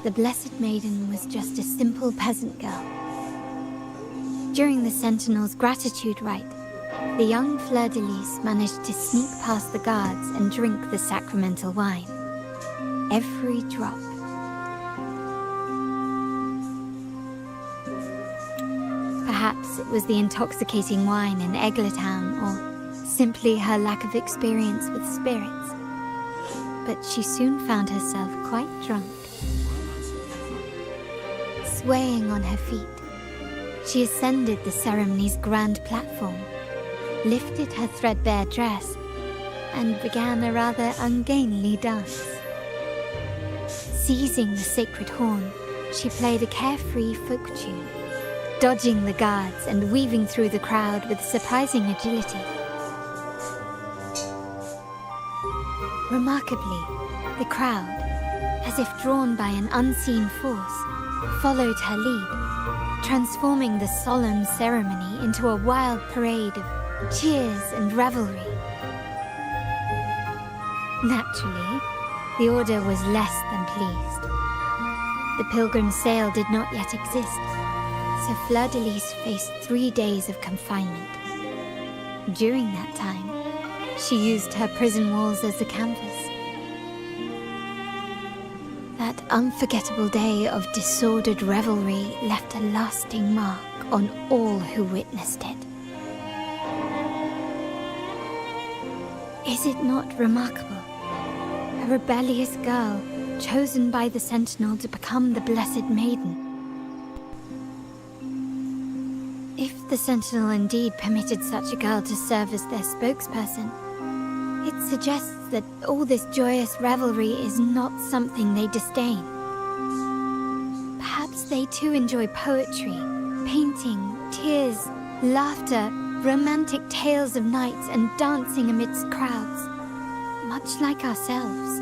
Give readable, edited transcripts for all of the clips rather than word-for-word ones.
the Blessed Maiden was just a simple peasant girl. During the Sentinel's gratitude rite, the young Fleur-de-Lis managed to sneak past the guards and drink the sacramental wine. Every drop. Perhaps it was the intoxicating wine in Eglatown, or simply her lack of experience with spirits. But she soon found herself quite drunk. Swaying on her feet, she ascended the ceremony's grand platform, lifted her threadbare dress, and began a rather ungainly dance. Seizing the sacred horn, she played a carefree folk tune, dodging the guards and weaving through the crowd with surprising agility. Remarkably, the crowd, as if drawn by an unseen force, followed her lead, transforming the solemn ceremony into a wild parade of cheers and revelry. Naturally, the Order was less than pleased. The pilgrim sale did not yet exist, so Fleur-de-Lis faced 3 days of confinement. During that time, she used her prison walls as a canvas. That unforgettable day of disordered revelry left a lasting mark on all who witnessed it. Is it not remarkable? A rebellious girl chosen by the Sentinel to become the Blessed Maiden. If the Sentinel indeed permitted such a girl to serve as their spokesperson, it suggests that all this joyous revelry is not something they disdain. Perhaps they too enjoy poetry, painting, tears, laughter, romantic tales of knights, and dancing amidst crowds, much like ourselves.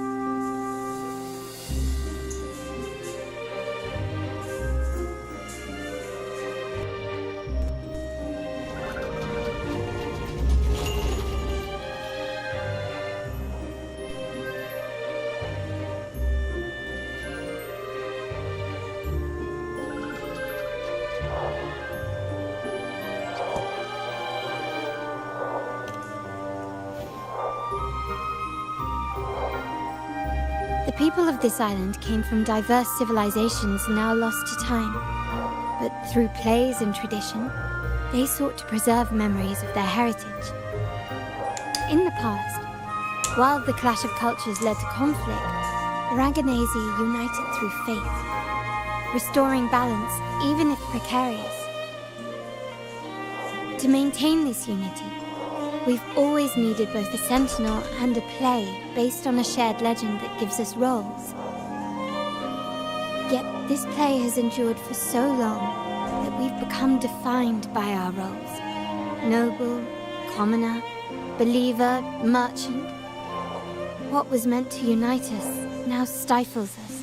The people of this island came from diverse civilizations now lost to time, but through plays and tradition, they sought to preserve memories of their heritage. In the past, while the clash of cultures led to conflict, the Raganazi united through faith, restoring balance even if precarious. To maintain this unity, we've always needed both a sentinel and a play based on a shared legend that gives us roles. Yet this play has endured for so long that we've become defined by our roles. Noble, commoner, believer, merchant. What was meant to unite us now stifles us.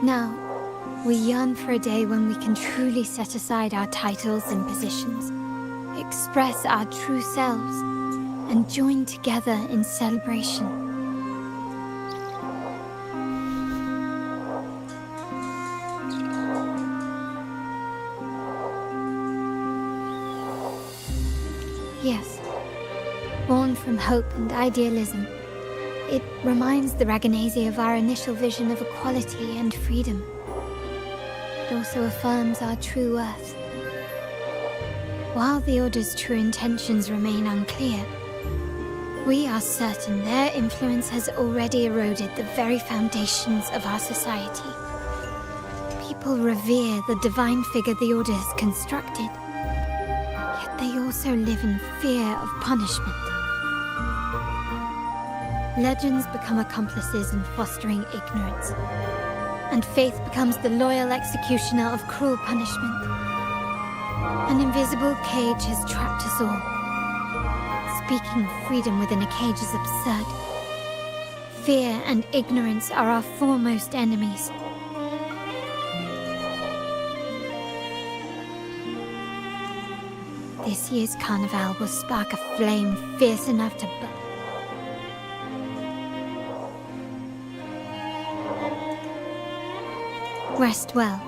Now, we yearn for a day when we can truly set aside our titles and positions, express our true selves, and join together in celebration. Yes, born from hope and idealism, it reminds the Raganazi of our initial vision of equality and freedom. It also affirms our true worth. While the Order's true intentions remain unclear, we are certain their influence has already eroded the very foundations of our society. People revere the divine figure the Order has constructed, yet they also live in fear of punishment. Legends become accomplices in fostering ignorance, and faith becomes the loyal executioner of cruel punishment. An invisible cage has trapped us all. Speaking of freedom within a cage is absurd. Fear and ignorance are our foremost enemies. This year's carnival will spark a flame fierce enough to burn. Rest well.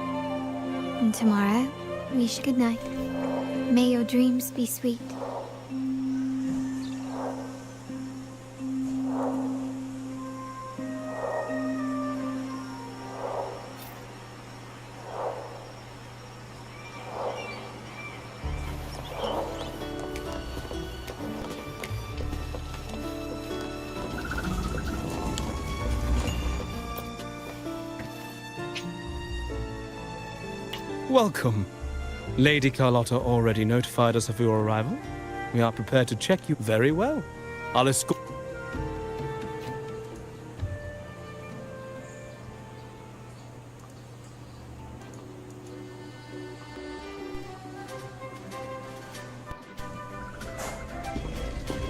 And tomorrow, wish good night. May your dreams be sweet. Welcome. Lady Carlotta already notified us of your arrival. We are prepared to check you very well. I'll escort...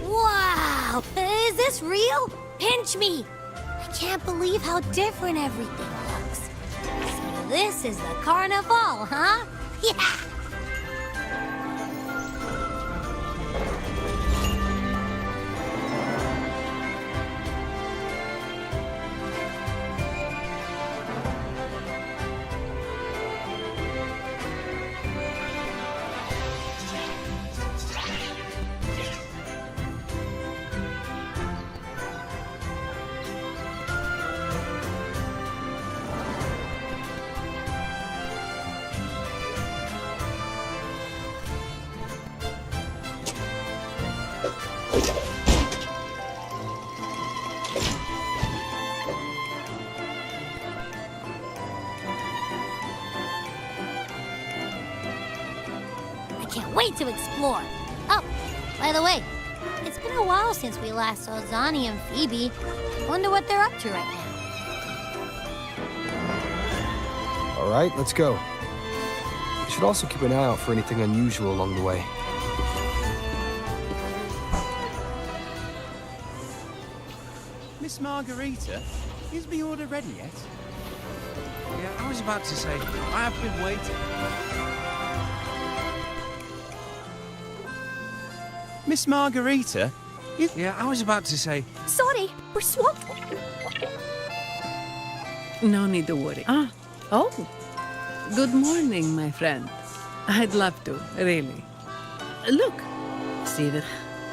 Wow! Is this real? Pinch me! I can't believe how different everything looks. So this is the carnival, huh? Yeah! Can't wait to explore. Oh, by the way, it's been a while since we last saw Zani and Phoebe. Wonder what they're up to right now. All right, let's go. We should also keep an eye out for anything unusual along the way. Miss Margarita, is the order ready yet? Yeah, I was about to say, I have been waiting. Miss Margarita? Yeah, I was about to say... Sorry, we're swamped. No need to worry. Oh. Good morning, my friend. I'd love to, really. Look. See that?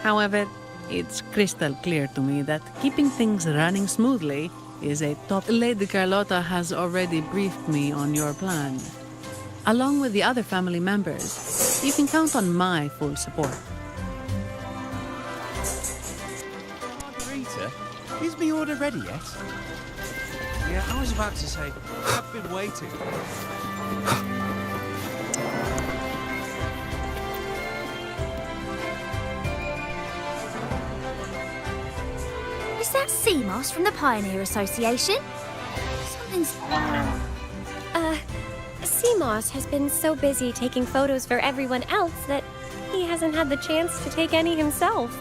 However, it's crystal clear to me that keeping things running smoothly is a top... Lady Carlotta has already briefed me on your plan. Along with the other family members, you can count on my full support. Is the order ready yet? Yeah, I was about to say, I've been waiting. Is that sea moss from the Pioneer Association? Something's... Seamoss has been so busy taking photos for everyone else that he hasn't had the chance to take any himself.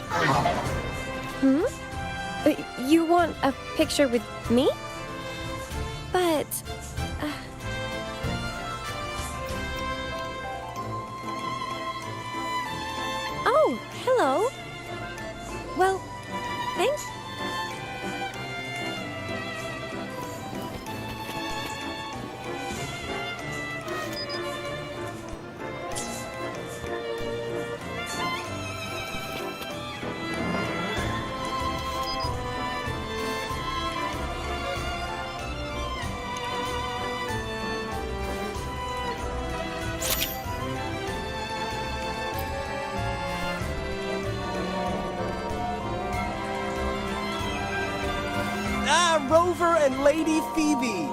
You want a picture with me? But... hello. Well, thanks. Rover and Lady Phoebe.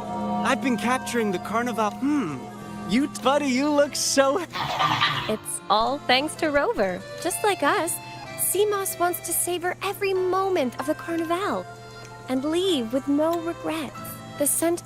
I've been capturing the carnival. You, buddy, you look so... It's all thanks to Rover. Just like us, Seamoss wants to savor every moment of the Carnival and leave with no regrets. The scent...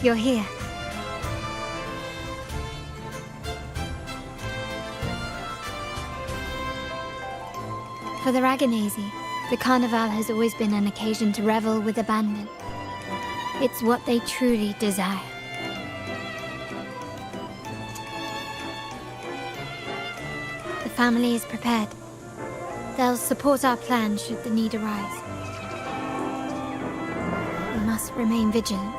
You're here. For the Raganazi, the Carnival has always been an occasion to revel with abandon. It's what they truly desire. The family is prepared. They'll support our plan should the need arise. We must remain vigilant.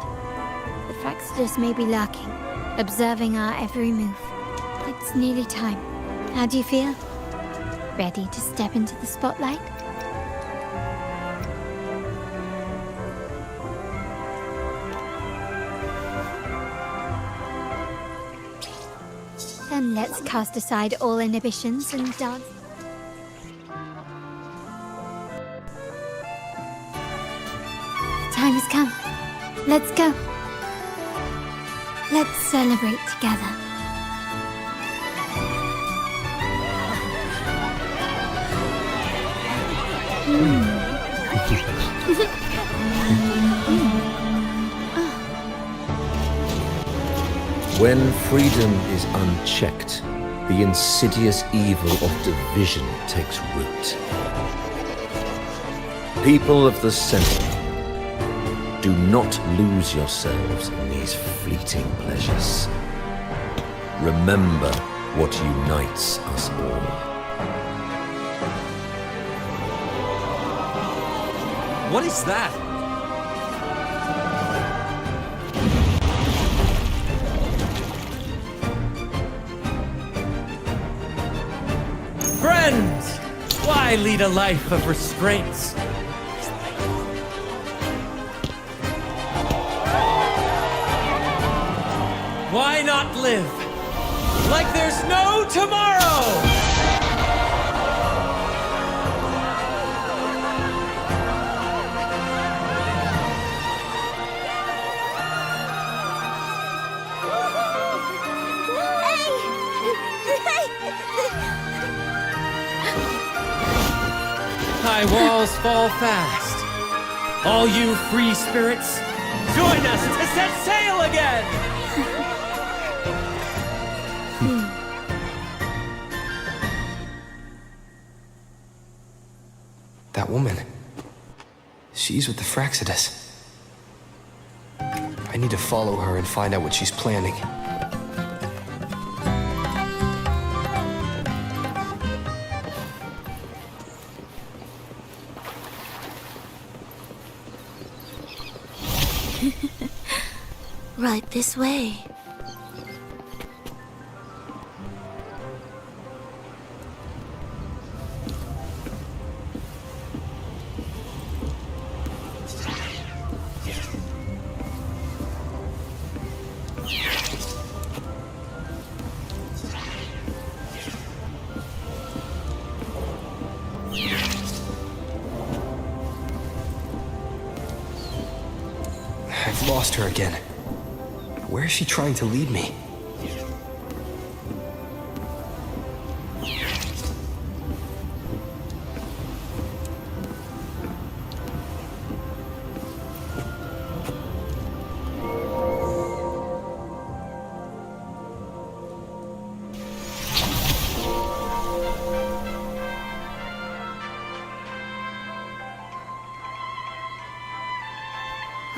The Fraxidus may be lurking, observing our every move. It's nearly time. How do you feel? Ready to step into the spotlight? Then let's cast aside all inhibitions and dance. The time has come. Let's go. Let's celebrate together. When freedom is unchecked, the insidious evil of division takes root. People of the Sentinel, do not lose yourselves in these fleeting pleasures. Remember what unites us all. What is that? Friends! Why lead a life of restraints? Why not live like there's no tomorrow? High walls fall fast. All you free spirits, join us to set sail again! That woman. She's with the Fraxidus. I need to follow her and find out what she's planning. Right this way. lost her again. Where is she trying to lead me?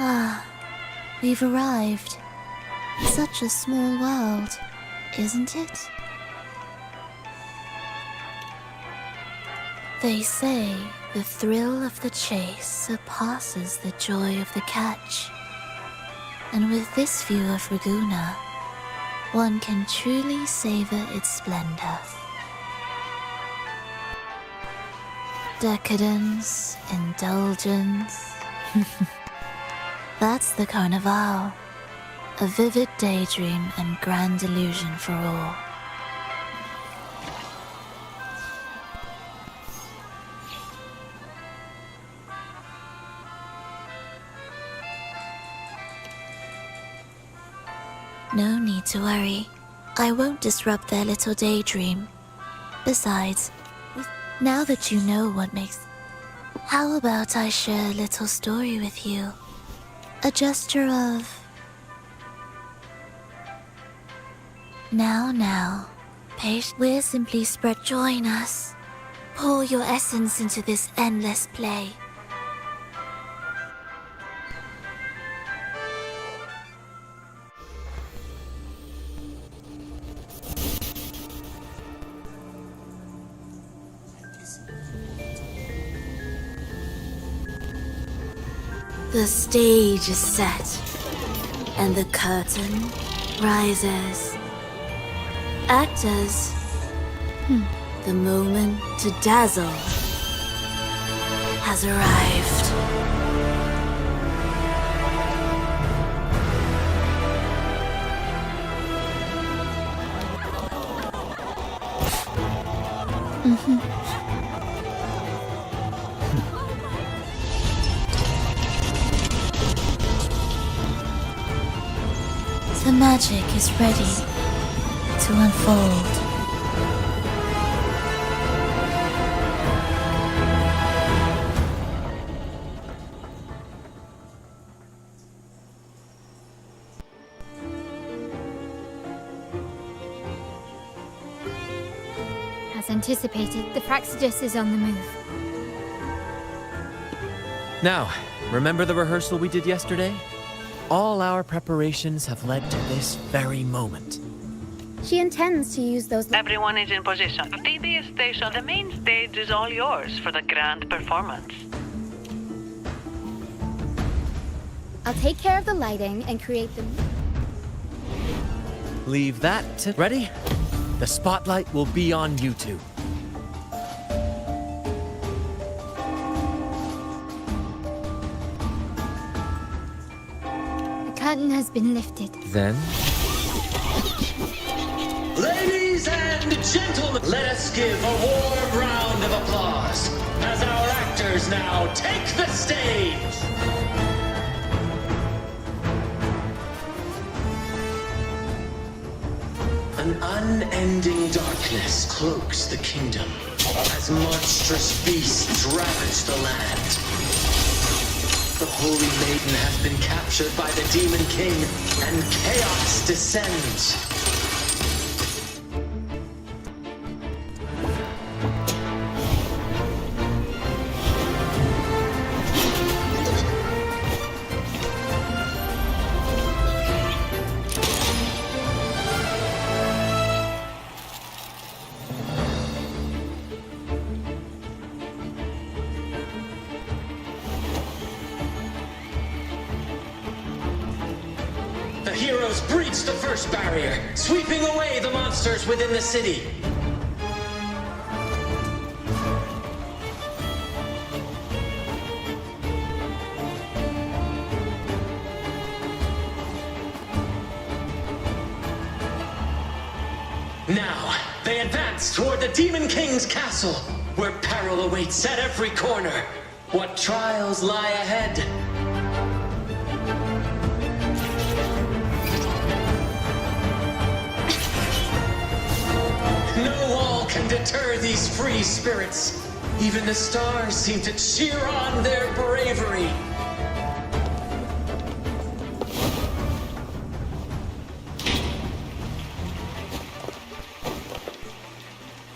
Ah, we've arrived. Such a small world, isn't it? They say the thrill of the chase surpasses the joy of the catch. And with this view of Raguna, one can truly savor its splendor. Decadence, indulgence. That's the Carnival. A vivid daydream and grand illusion for all. No need to worry. I won't disrupt their little daydream. Besides, now that you know what makes... How about I share a little story with you? A gesture of... Now, we're simply spread. Join us. Pour your essence into this endless play. The stage is set, and the curtain rises. Actors, the moment to dazzle has arrived. The magic is ready to unfold. As anticipated, the Praxidus is on the move. Now, remember the rehearsal we did yesterday? All our preparations have led to this very moment. She intends to use those... Everyone is in position. Phoebe is stationed. The main stage is all yours for the grand performance. I'll take care of the lighting and create the... Leave that to... Ready? The spotlight will be on you two. The curtain has been lifted. Then... Ladies and gentlemen, let us give a warm round of applause as our actors now take the stage. An unending darkness cloaks the kingdom as monstrous beasts ravage the land. The Holy Maiden has been captured by the Demon King, and chaos descends. The heroes breach the first barrier, sweeping away the monsters within the city. Now, they advance toward the Demon King's castle, where peril awaits at every corner. What trials lie ahead? can deter these free spirits. Even the stars seem to cheer on their bravery.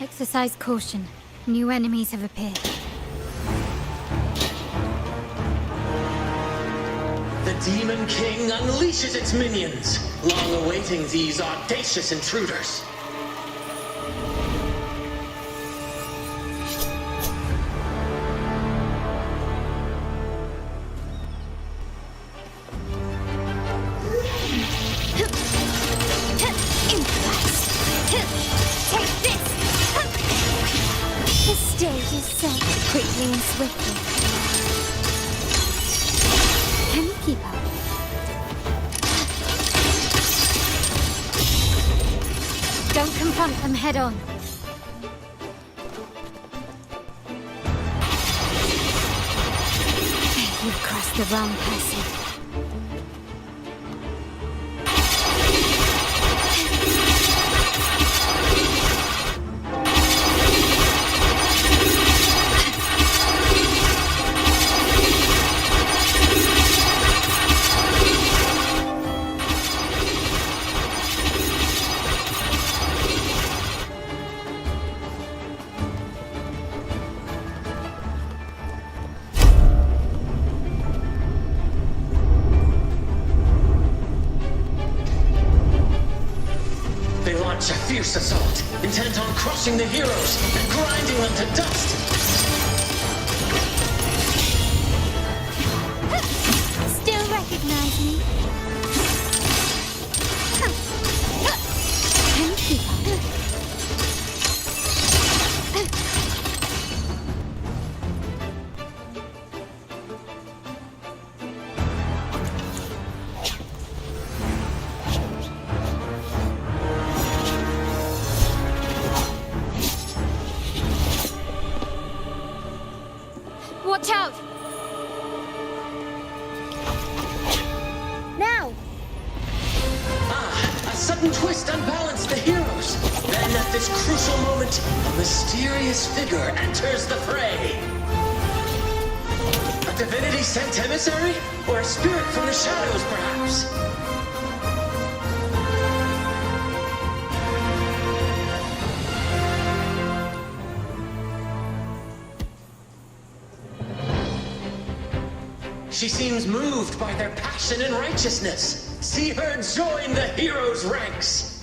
Exercise caution. New enemies have appeared. The Demon King unleashes its minions, long awaiting these audacious intruders. The stage is set quickly and swiftly. Can you keep up? Don't confront them head on. You've crossed the wrong person. A fierce assault, intent on crushing the heroes and grinding them to dust. Still recognize me? Can you keep up? Watch out! Now! A sudden twist unbalanced the heroes. Then at this crucial moment, a mysterious figure enters the fray. A divinity sent emissary? Or a spirit from the shadows, perhaps? She seems moved by their passion and righteousness. See her join the heroes' ranks.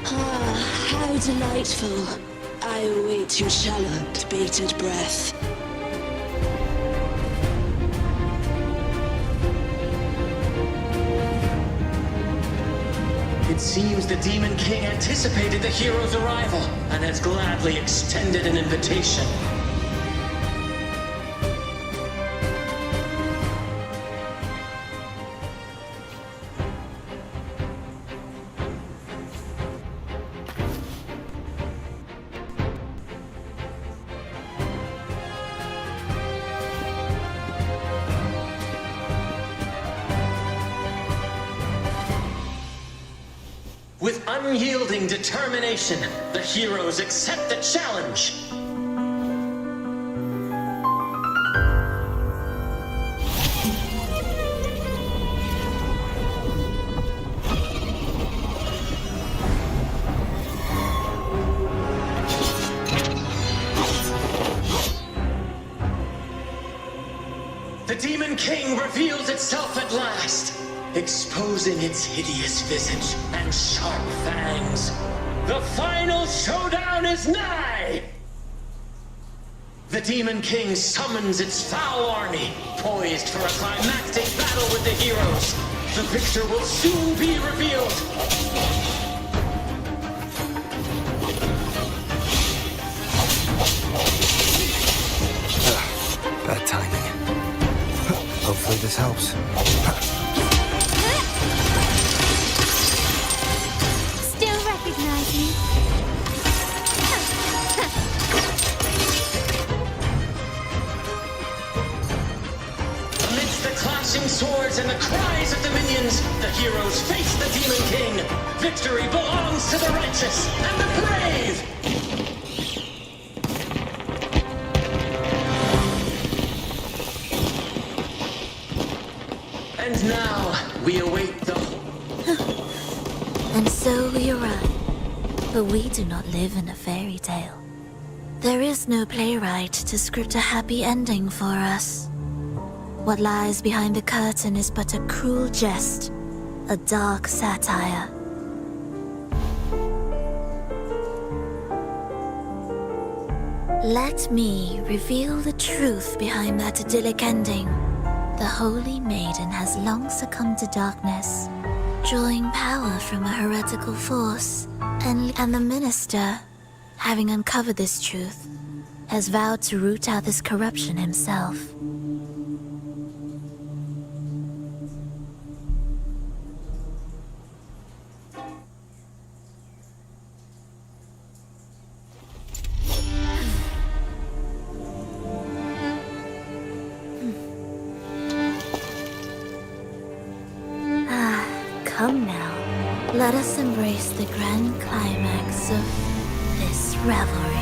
Ah, how delightful. I await your shallow, bated breath. It seems the Demon King anticipated the hero's arrival and has gladly extended an invitation. With unyielding determination, the heroes accept the challenge. The Demon King reveals itself at last, exposing its hideous visage and sharp fangs. The final showdown is nigh! The Demon King summons its foul army, poised for a climactic battle with the heroes. The victor will soon be revealed. Bad timing. Hopefully this helps. Still recognize me? swords and the cries of the minions, the heroes face the Demon King. Victory belongs to the righteous and the brave! And now, we await the... And so we arrive. But we do not live in a fairy tale. There is no playwright to script a happy ending for us. What lies behind the curtain is but a cruel jest, a dark satire. Let me reveal the truth behind that idyllic ending. The Holy Maiden has long succumbed to darkness, drawing power from a heretical force. And the minister, having uncovered this truth, has vowed to root out this corruption himself. Come now, let us embrace the grand climax of this revelry.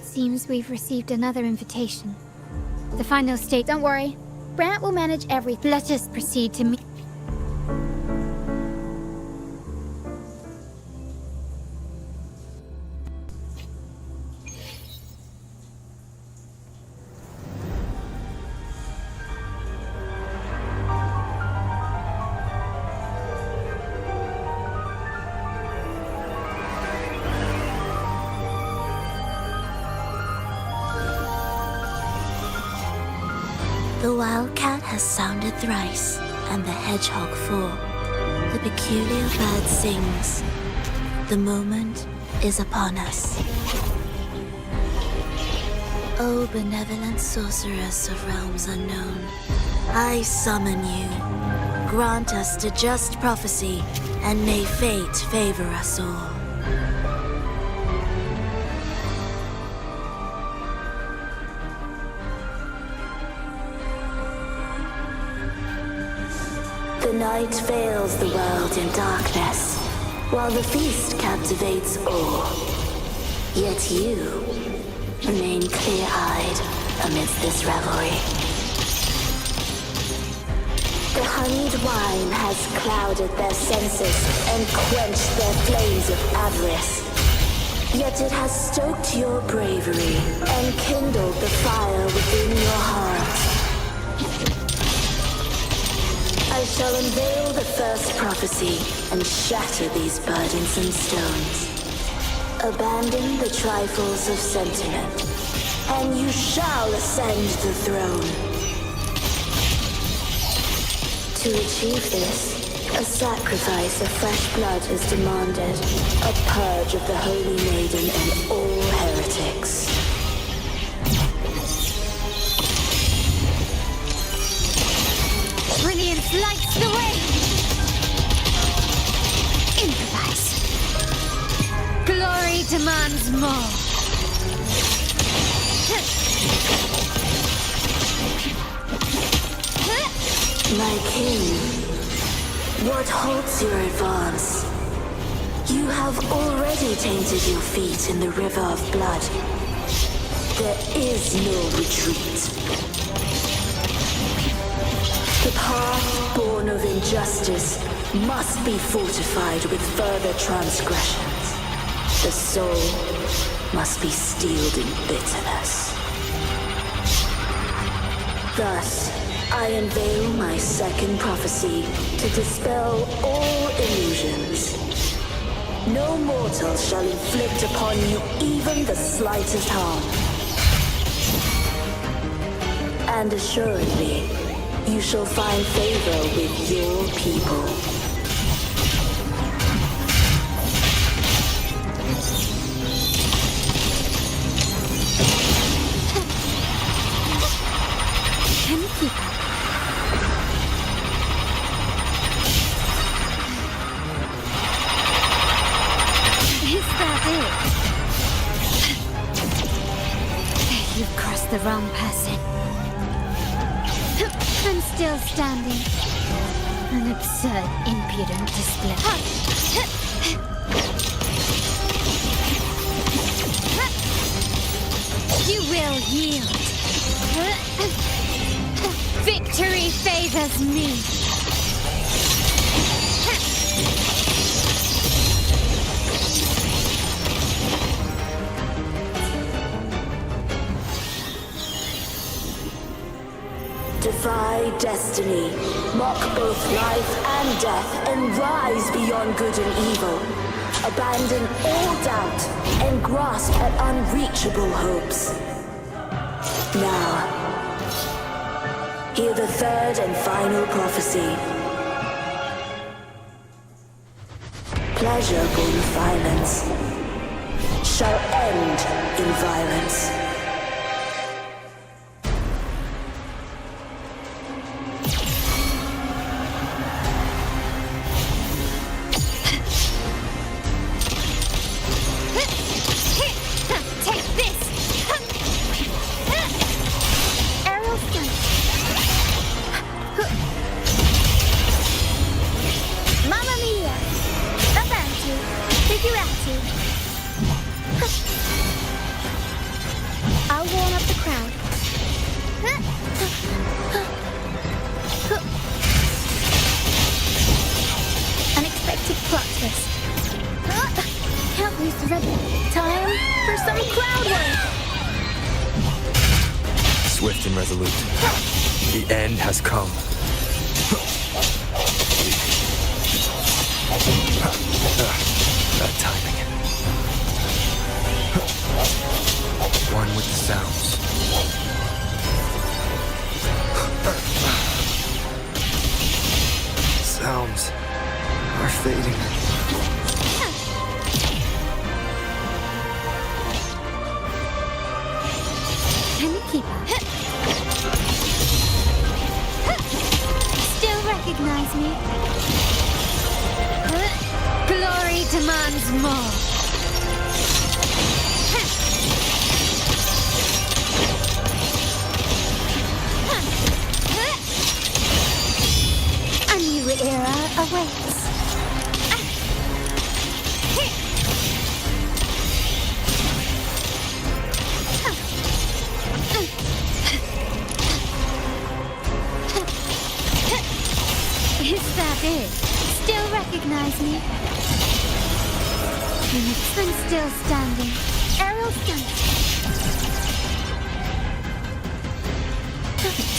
Seems we've received another invitation. The final state. Don't worry. Brant will manage everything. Let us proceed to meet. The wildcat has sounded thrice, and the hedgehog four. The peculiar bird sings. The moment is upon us. O benevolent sorceress of realms unknown, I summon you. Grant us the just prophecy, and may fate favor us all. The night veils the world in darkness, while the feast captivates all. Yet you remain clear-eyed amidst this revelry. The honeyed wine has clouded their senses and quenched their flames of avarice. Yet it has stoked your bravery and kindled the fire within your heart. I shall unveil the first prophecy and shatter these burdensome stones. Abandon the trifles of sentiment, and you shall ascend the throne. To achieve this, a sacrifice of fresh blood is demanded, a purge of the Holy Maiden and all heretics. Brilliance lights the way! Improvise. Glory demands more. My king, what halts your advance? You have already tainted your feet in the river of blood. There is no retreat. The path born of injustice must be fortified with further transgressions. The soul must be steeled in bitterness. Thus, I unveil my second prophecy to dispel all illusions. No mortal shall inflict upon you even the slightest harm. And assuredly, you shall find favor with your people. You've crossed the wrong person. I'm still standing. An absurd, impudent display. You will yield. Victory favors me. Defy destiny, mock both life and death, and rise beyond good and evil. Abandon all doubt and grasp at unreachable hopes. Now, hear the third and final prophecy. Pleasure born of violence shall end in violence. I'll warm up the crowd. Unexpected plot twist. Can't lose the red. Time for some crowd work. Swift and resolute. The end has come. That timing. One with the sounds. Sounds are fading. Can you keep up? Still recognize me? Glory demands more. A new era awaits. Is that it? Still recognize me? I'm still standing. Aerial stunt.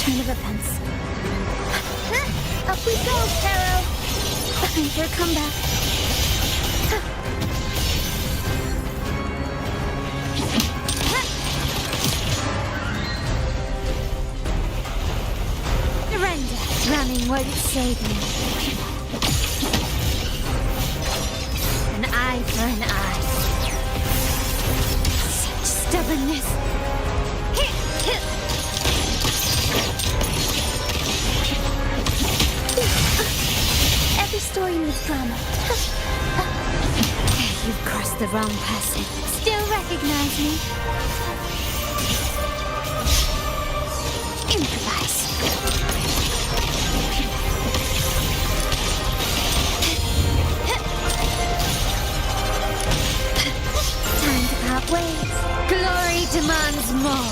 Turn of events. Up we go, Caro. Behind your comeback. Surrender. Running won't save me. An eye for an eye. Such stubbornness. Every story needs drama. You've crossed the wrong person. Still recognize me? Improvise. Time to part ways. Glory demands more.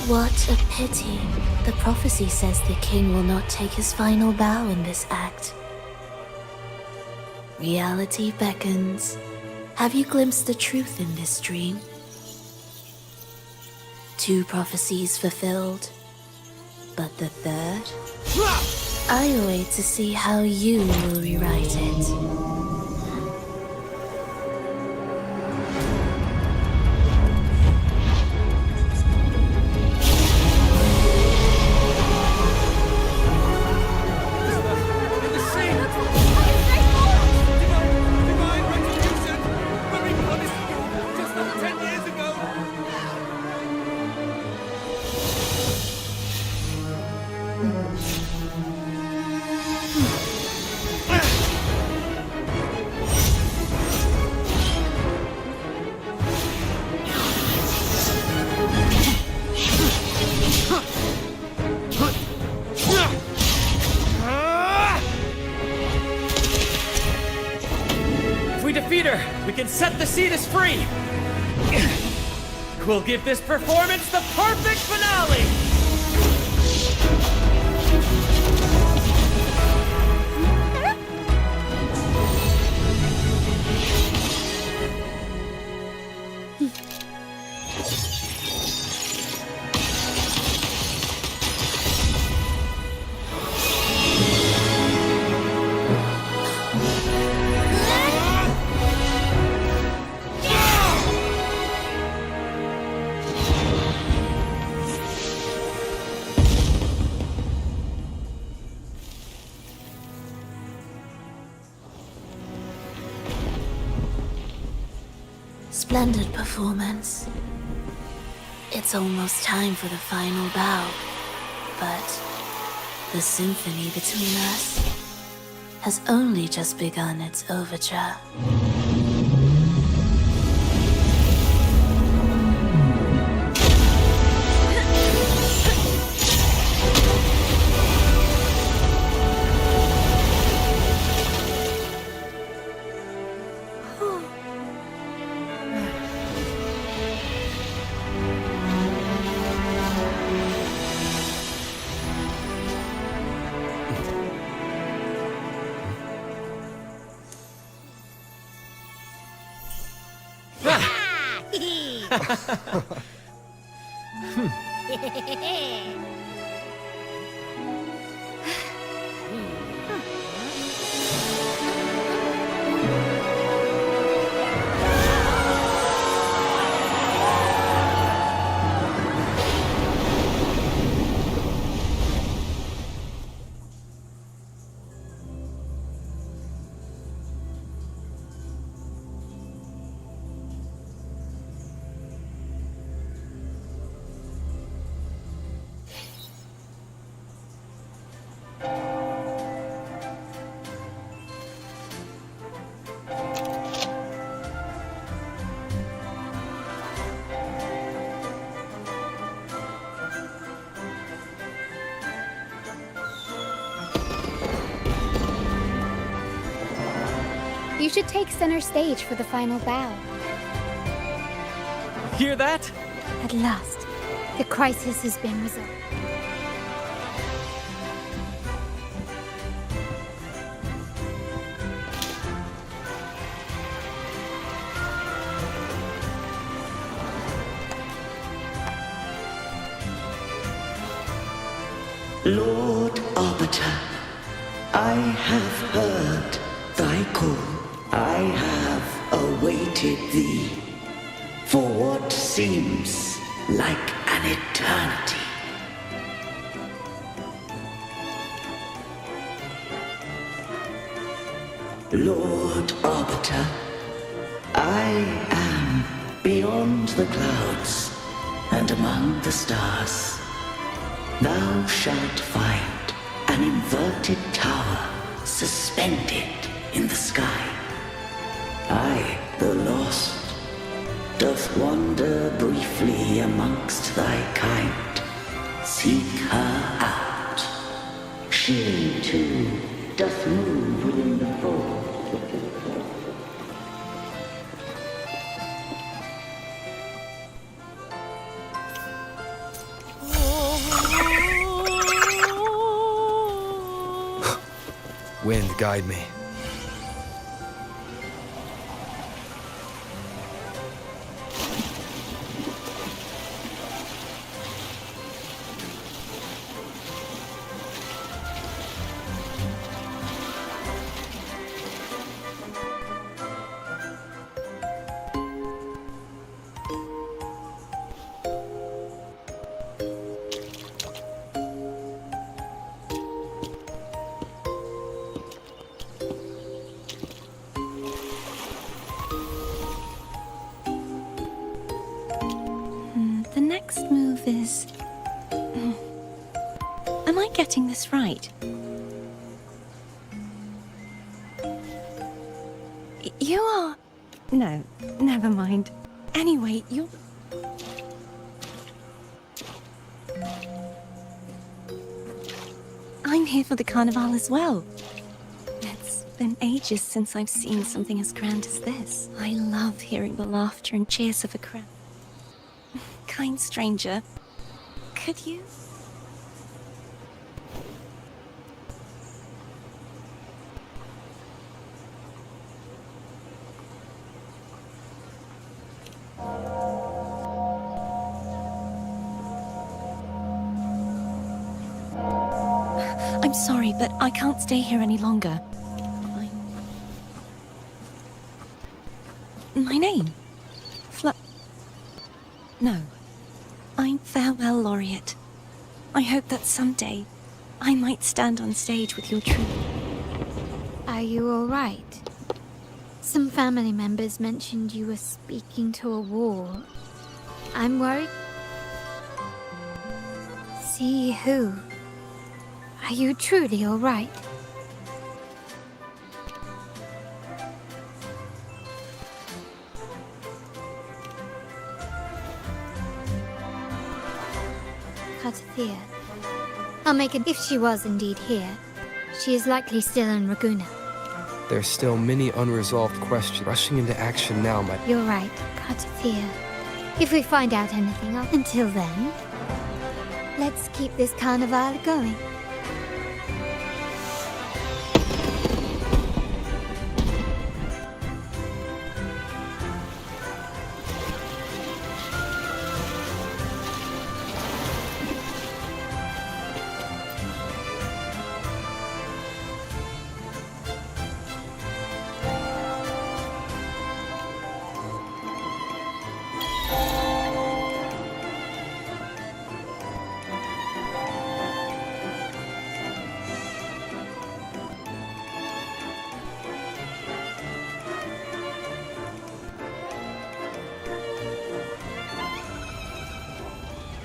What a pity. The prophecy says the king will not take his final bow in this act. Reality beckons. Have you glimpsed the truth in this dream? 2 prophecies fulfilled, but the third? I wait to see how you will rewrite it. We can set the Cetus free! We'll give this performance the perfect finale! Splendid performance. It's almost time for the final bow, but the symphony between us has only just begun its overture. You should take center stage for the final bow. Hear that? At last, the crisis has been resolved. Lord Arbiter, I have heard thy call. I have awaited thee for what seems like an eternity. Lord Arbiter, I am beyond the clouds and among the stars. Thou shalt find an inverted tower suspended in the sky. I, the lost, doth wander briefly amongst thy kind. Seek her out. She, too, doth move within the fold. Wind, guide me. The next move is... Am I getting this right? You are... No, never mind. Anyway, you're... I'm here for the carnival as well. It's been ages since I've seen something as grand as this. I love hearing the laughter and cheers of a crowd. Kind stranger, could you? I'm sorry, but I can't stay here any longer. My name? No. I'm Farewell Laureate. I hope that someday I might stand on stage with your troupe. Are you all right? Some family members mentioned you were speaking to a wall. I'm worried. See who? Are you truly all right? Cartathea. I'll make it. If she was indeed here, she is likely still in Raguna. There's still many unresolved questions. Rushing into action now might... You're right, Cartathea. If we find out anything, until then, let's keep this carnival going.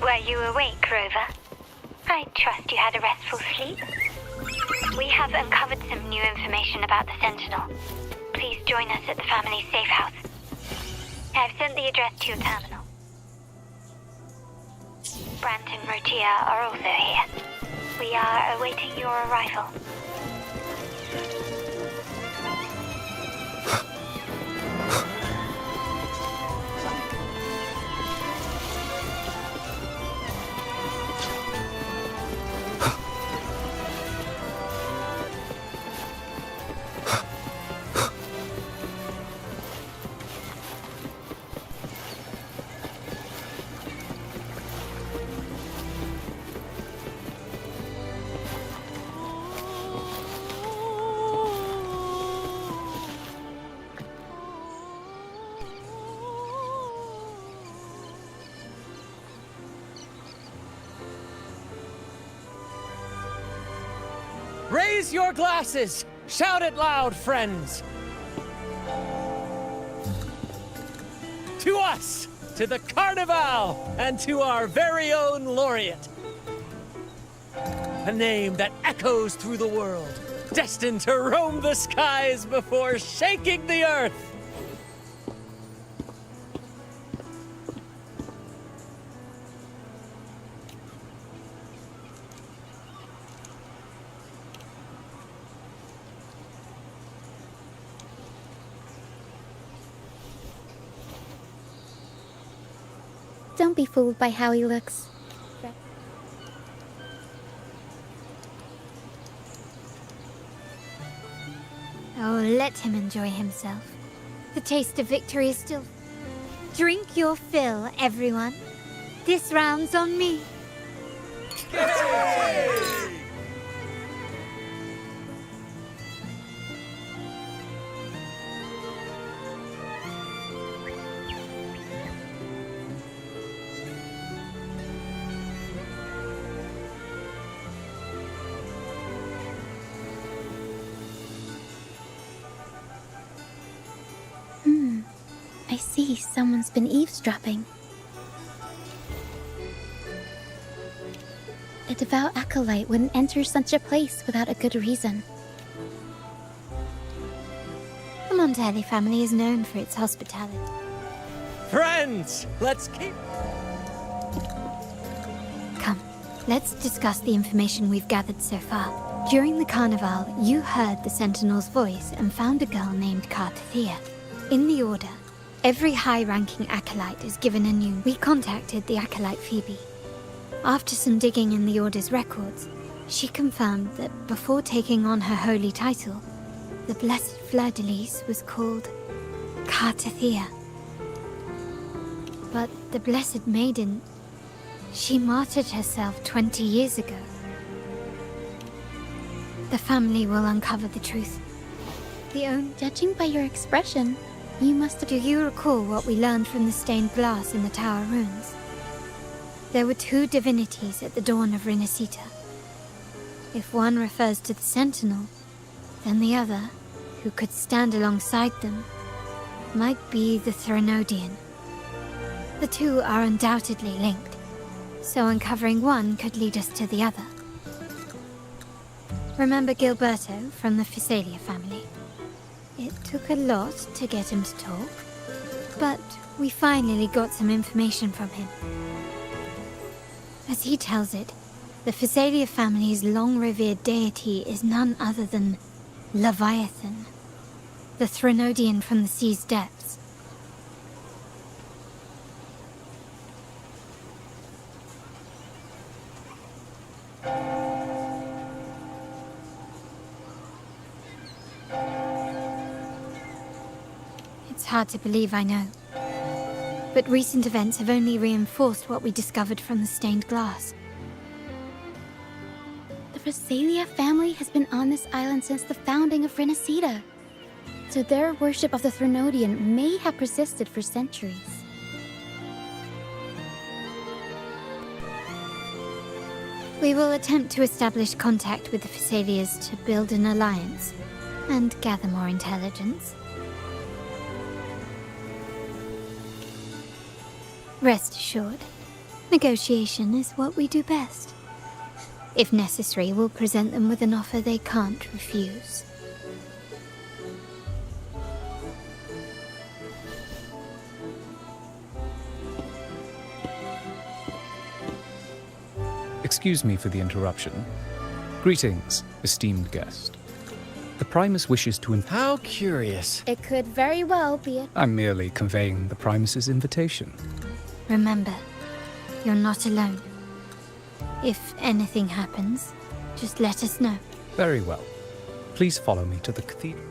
Were you awake, Rover? I trust you had a restful sleep. We have uncovered some new information about the Sentinel. Please join us at the family's safe house. I've sent the address to your terminal. Brant and Rotia are also here. We are awaiting your arrival. Raise your glasses! Shout it loud, friends! To us! To the Carnival! And to our very own Laureate! A name that echoes through the world, destined to roam the skies before shaking the earth! Don't be fooled by how he looks. Oh, let him enjoy himself. The taste of victory is still... Drink your fill, everyone. This round's on me. I see someone's been eavesdropping. A devout acolyte wouldn't enter such a place without a good reason. The Montelli family is known for its hospitality. Friends, let's keep... Come, let's discuss the information we've gathered so far. During the carnival, you heard the Sentinel's voice and found a girl named Cartathea. In the Order, every high-ranking acolyte is given a new... We contacted the acolyte Phoebe. After some digging in the Order's records, she confirmed that before taking on her holy title, the Blessed Fleur-de-Lis was called Cartathea. But the Blessed Maiden, she martyred herself 20 years ago. The family will uncover the truth. Judging by your expression, you must have... Do you recall what we learned from the stained glass in the Tower Ruins? There were two divinities at the dawn of Renacita. If one refers to the Sentinel, then the other, who could stand alongside them, might be the Threnodian. The two are undoubtedly linked, so uncovering one could lead us to the other. Remember Gilberto from the Physalia family? It took a lot to get him to talk, but we finally got some information from him. As he tells it, the Physalia family's long-revered deity is none other than Leviathan, the Threnodian from the sea's depths. It's hard to believe, I know. But recent events have only reinforced what we discovered from the stained glass. The Physalia family has been on this island since the founding of Renacita. So their worship of the Threnodian may have persisted for centuries. We will attempt to establish contact with the Physalias to build an alliance and gather more intelligence. Rest assured, negotiation is what we do best. If necessary, we'll present them with an offer they can't refuse. Excuse me for the interruption. Greetings, esteemed guest. The Primus wishes to... How curious. It could very well be a... I'm merely conveying the Primus's invitation. Remember, you're not alone. If anything happens, just let us know. Very well. Please follow me to the cathedral.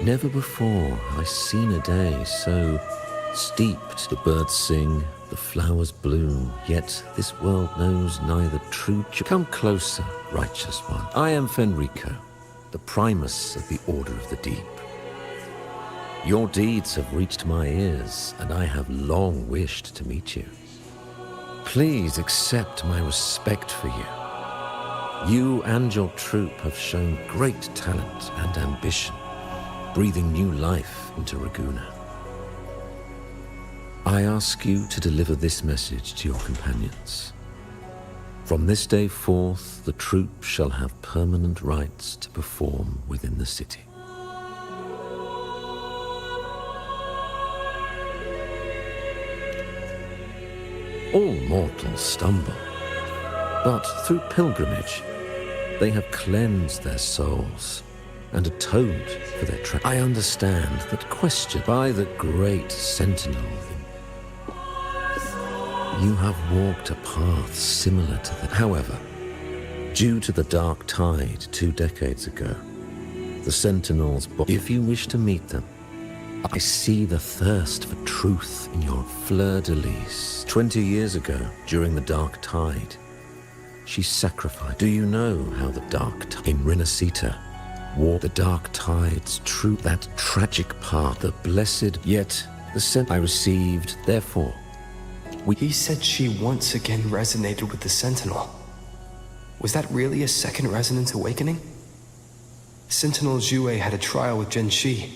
Never before have I seen a day so steeped. The birds sing, the flowers bloom, yet this world knows neither true joy. Come closer, righteous one. I am Fenrico, the primus of the Order of the Deep. Your deeds have reached my ears, and I have long wished to meet you. Please accept my respect for you. You and your troop have shown great talent and ambition, breathing new life into Raguna. I ask you to deliver this message to your companions. From this day forth, the troop shall have permanent rights to perform within the city. All mortals stumble, but through pilgrimage, they have cleansed their souls and atoned for their I understand that questioned by the great sentinel, you have walked a path similar to that. However, due to the dark tide 2 decades ago, the sentinels, if you wish to meet them, I see the thirst for truth in your fleur-de-lis. 20 years ago, during the dark tide, she sacrificed. Do you know how the dark tide in Rinascita wore the dark tide's true, that tragic part, the blessed, yet the scent I received, therefore. He said she once again resonated with the Sentinel. Was that really a second resonance awakening? Sentinel Jue had a trial with Genshi,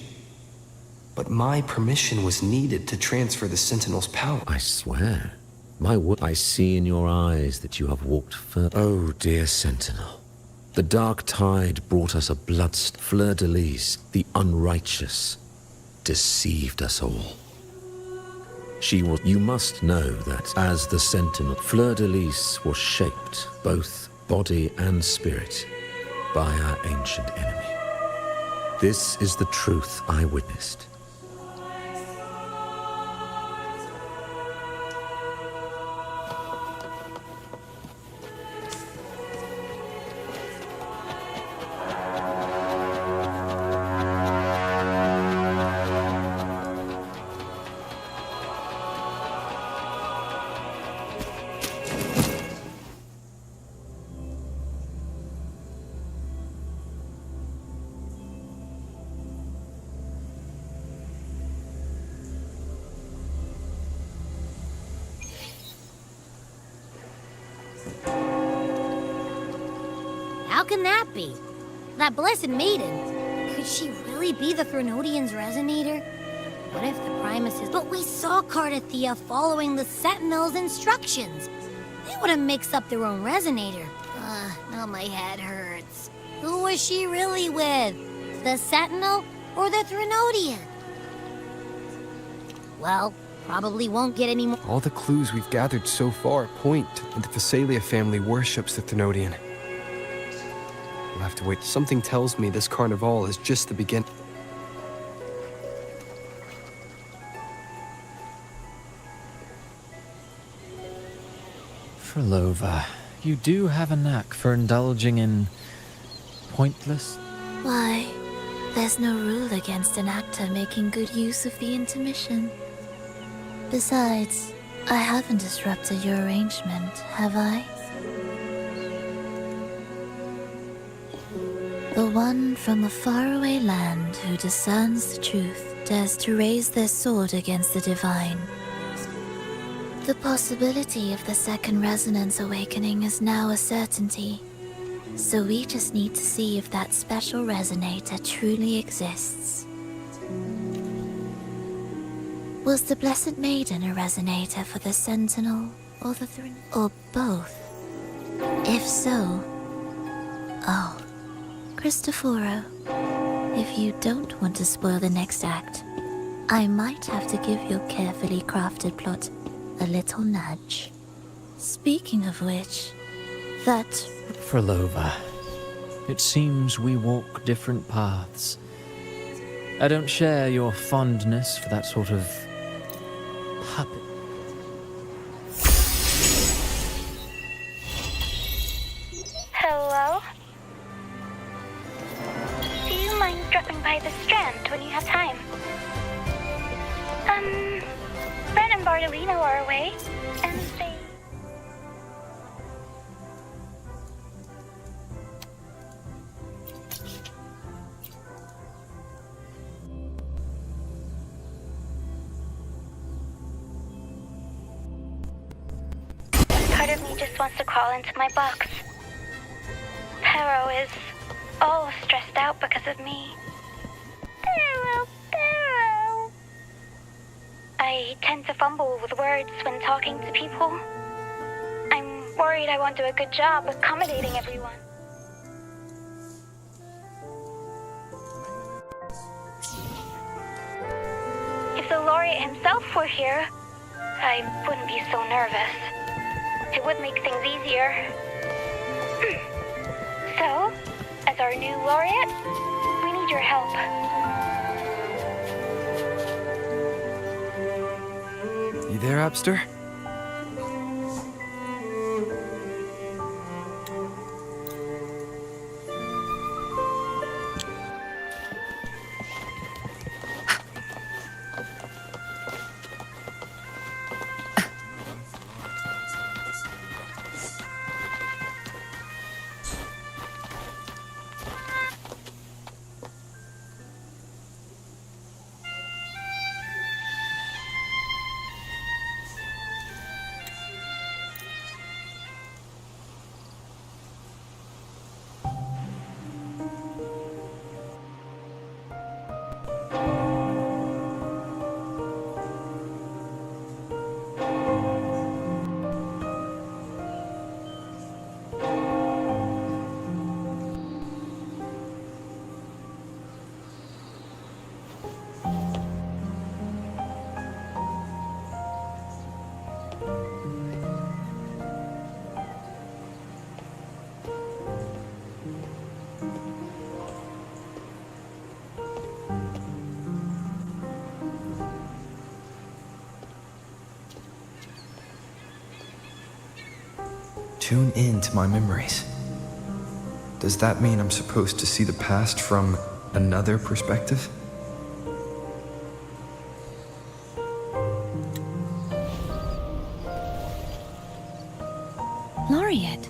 but my permission was needed to transfer the Sentinel's power. I swear, I see in your eyes that you have walked further. Oh, dear Sentinel. The dark tide brought us a bloodstained fleur-de-lis. The unrighteous deceived us all. You must know that as the Sentinel, fleur-de-lis was shaped, both body and spirit, by our ancient enemy. This is the truth I witnessed. How can that be? That blessed maiden. Could she really be the Threnodian's resonator? What if the Primus is... But we saw Cardathia following the Sentinel's instructions. They would have mixed up their own resonator. Now my head hurts. Who was she really with? The Sentinel or the Threnodian? Well, probably won't get any more... All the clues we've gathered so far point that the Phasalia family worships the Thenodian. We'll have to wait. Something tells me this carnival is just the beginning. Frolova, you do have a knack for indulging in pointless... Why, there's no rule against an actor making good use of the intermission. Besides, I haven't disrupted your arrangement, have I? The one from a faraway land who discerns the truth dares to raise their sword against the divine. The possibility of the second resonance awakening is now a certainty, so we just need to see if that special resonator truly exists. Was the Blessed Maiden a resonator for the Sentinel or the or both? If so... Oh, Cristoforo, if you don't want to spoil the next act, I might have to give your carefully crafted plot a little nudge. Speaking of which, that... Frolova, it seems we walk different paths. I don't share your fondness for that sort of puppet. Hello? mind dropping by the Strand when you have time? Ren and Bardolino are away, and they... Part of me just wants to crawl into my box. Pero is all stressed out because of me. Pero. I tend to fumble with words when talking to people. I'm worried I won't do a good job accommodating everyone. If the laureate himself were here, I wouldn't be so nervous. It would make things easier. So, as our new laureate, we need your help. You there, Abster? Tune in to my memories. Does that mean I'm supposed to see the past from another perspective? Laureate.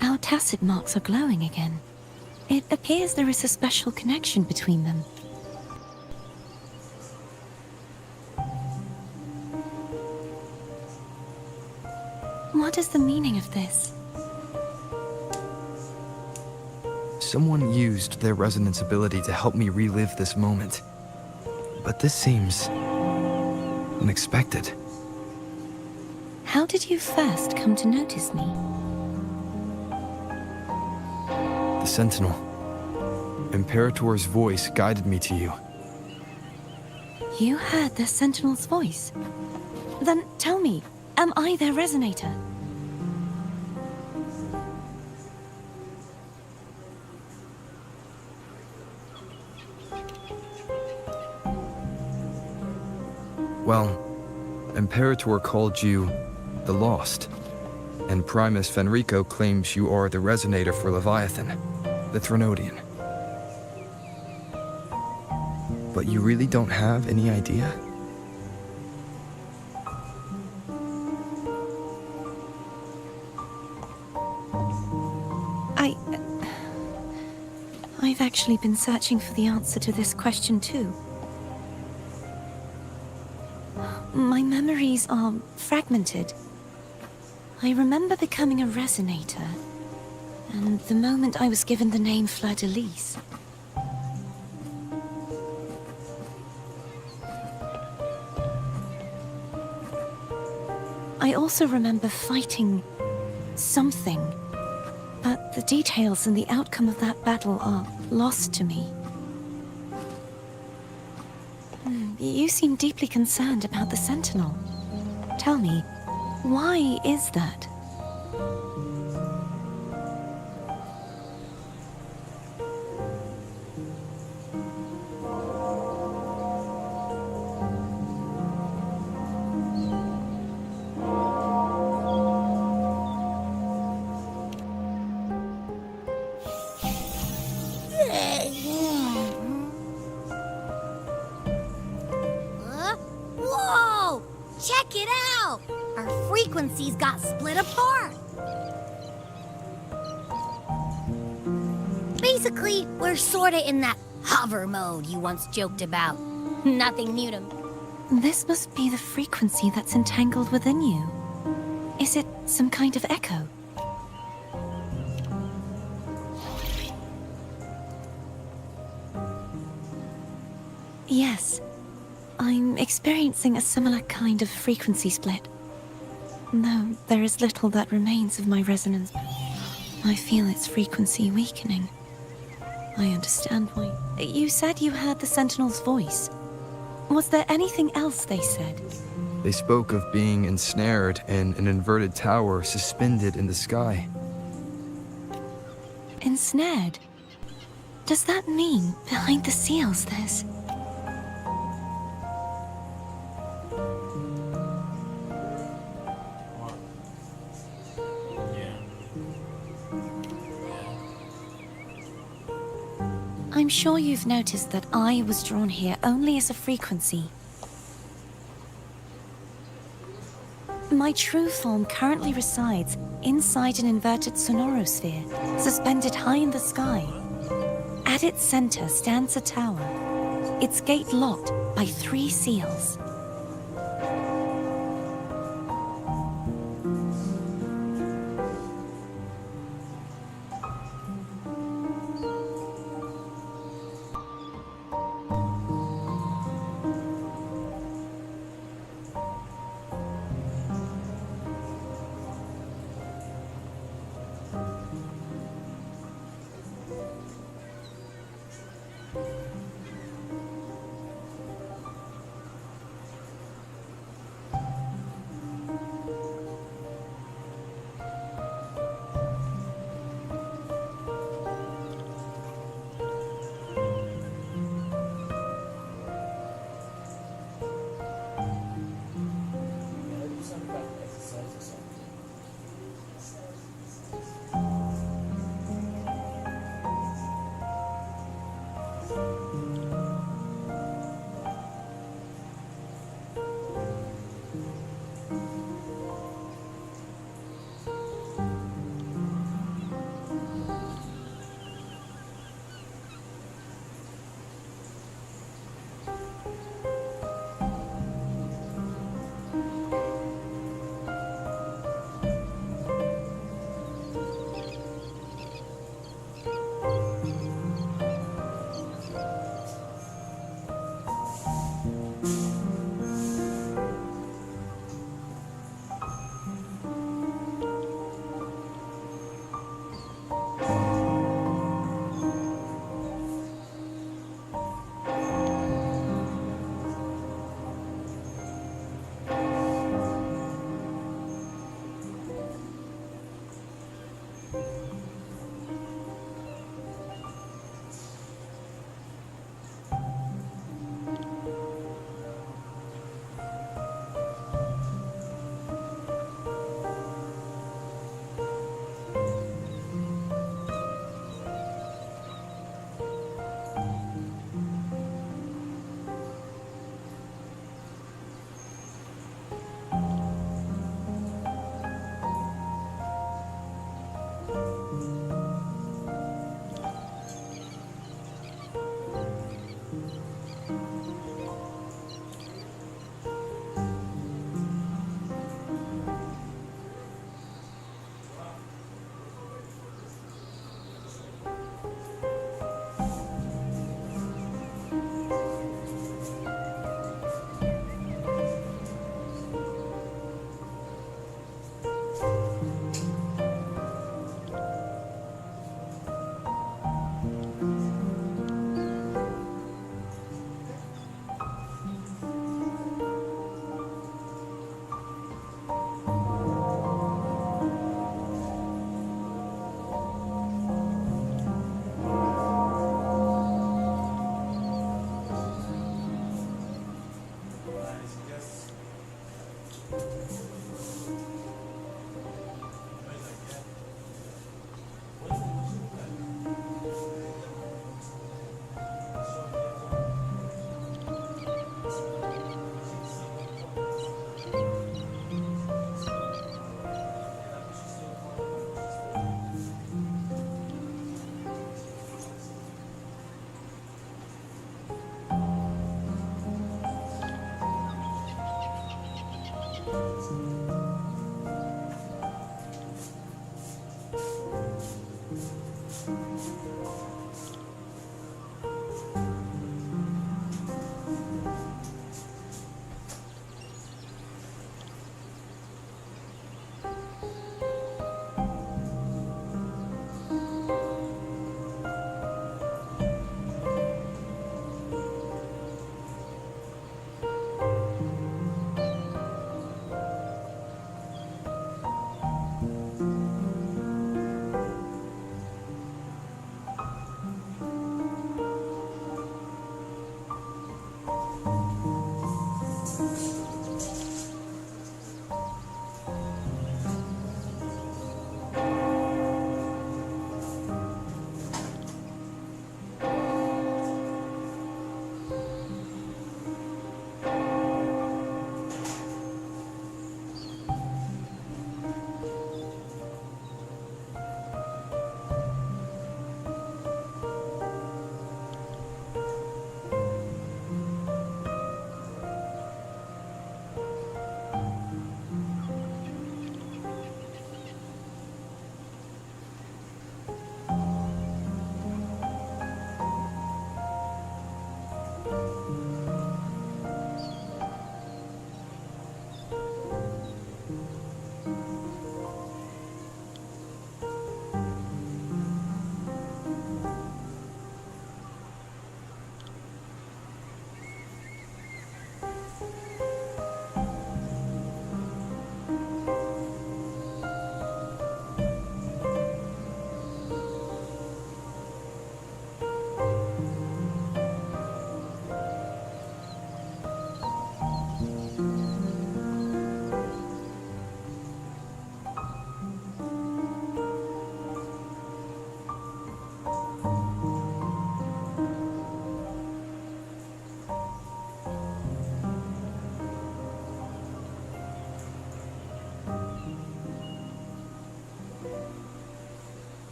Our tacit marks are glowing again. It appears there is a special connection between them. What is the meaning of this? Someone used their resonance ability to help me relive this moment. But this seems unexpected. How did you first come to notice me? The Sentinel. Imperator's voice guided me to you. You heard the Sentinel's voice? Then tell me, am I their resonator? Well, Imperator called you the Lost, and Primus Fenrico claims you are the resonator for Leviathan, the Threnodian. But you really don't have any idea? I've actually been searching for the answer to this question too. My memories are fragmented. I remember becoming a resonator, and the moment I was given the name Fleur-de-Lis. I also remember fighting something, but the details and the outcome of that battle are lost to me. You seem deeply concerned about the Sentinel. Tell me, why is that? frequencies got split apart. Basically, we're sorta in that hover mode you once joked about. Nothing new to me. This must be the frequency that's entangled within you. Is it some kind of echo? Yes. I'm experiencing a similar kind of frequency split. Though there is little that remains of my resonance. I feel its frequency weakening. I understand why. You said you heard the Sentinel's voice. Was there anything else they said? They spoke of being ensnared in an inverted tower suspended in the sky. Ensnared? Does that mean behind the seals there's... I'm sure you've noticed that I was drawn here only as a frequency. My true form currently resides inside an inverted sonorosphere, suspended high in the sky. At its center stands a tower, its gate locked by 3 seals.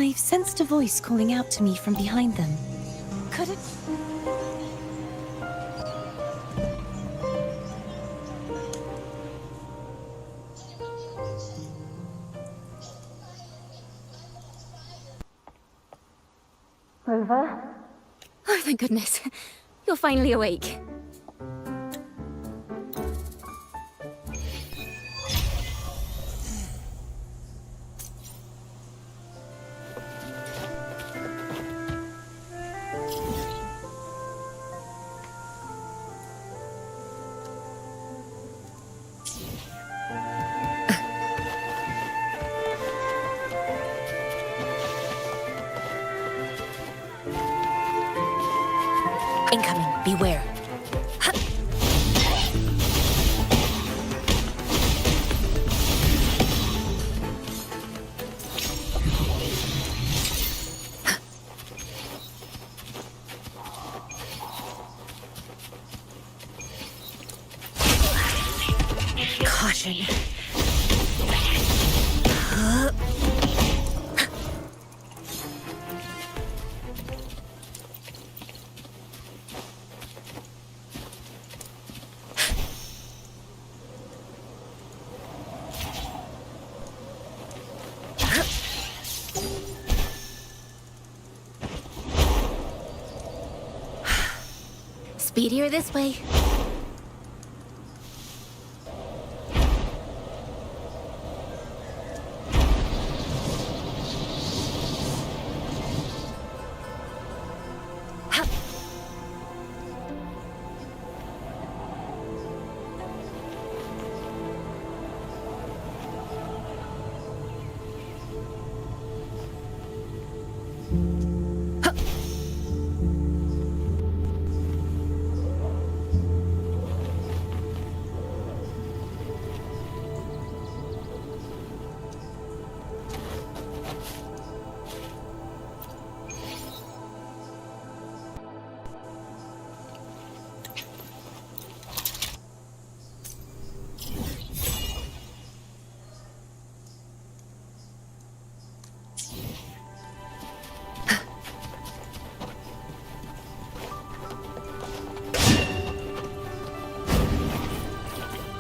I've sensed a voice calling out to me from behind them. Could it... Rover? Oh, thank goodness. You're finally awake. Incoming, beware. Caution. Speedier this way.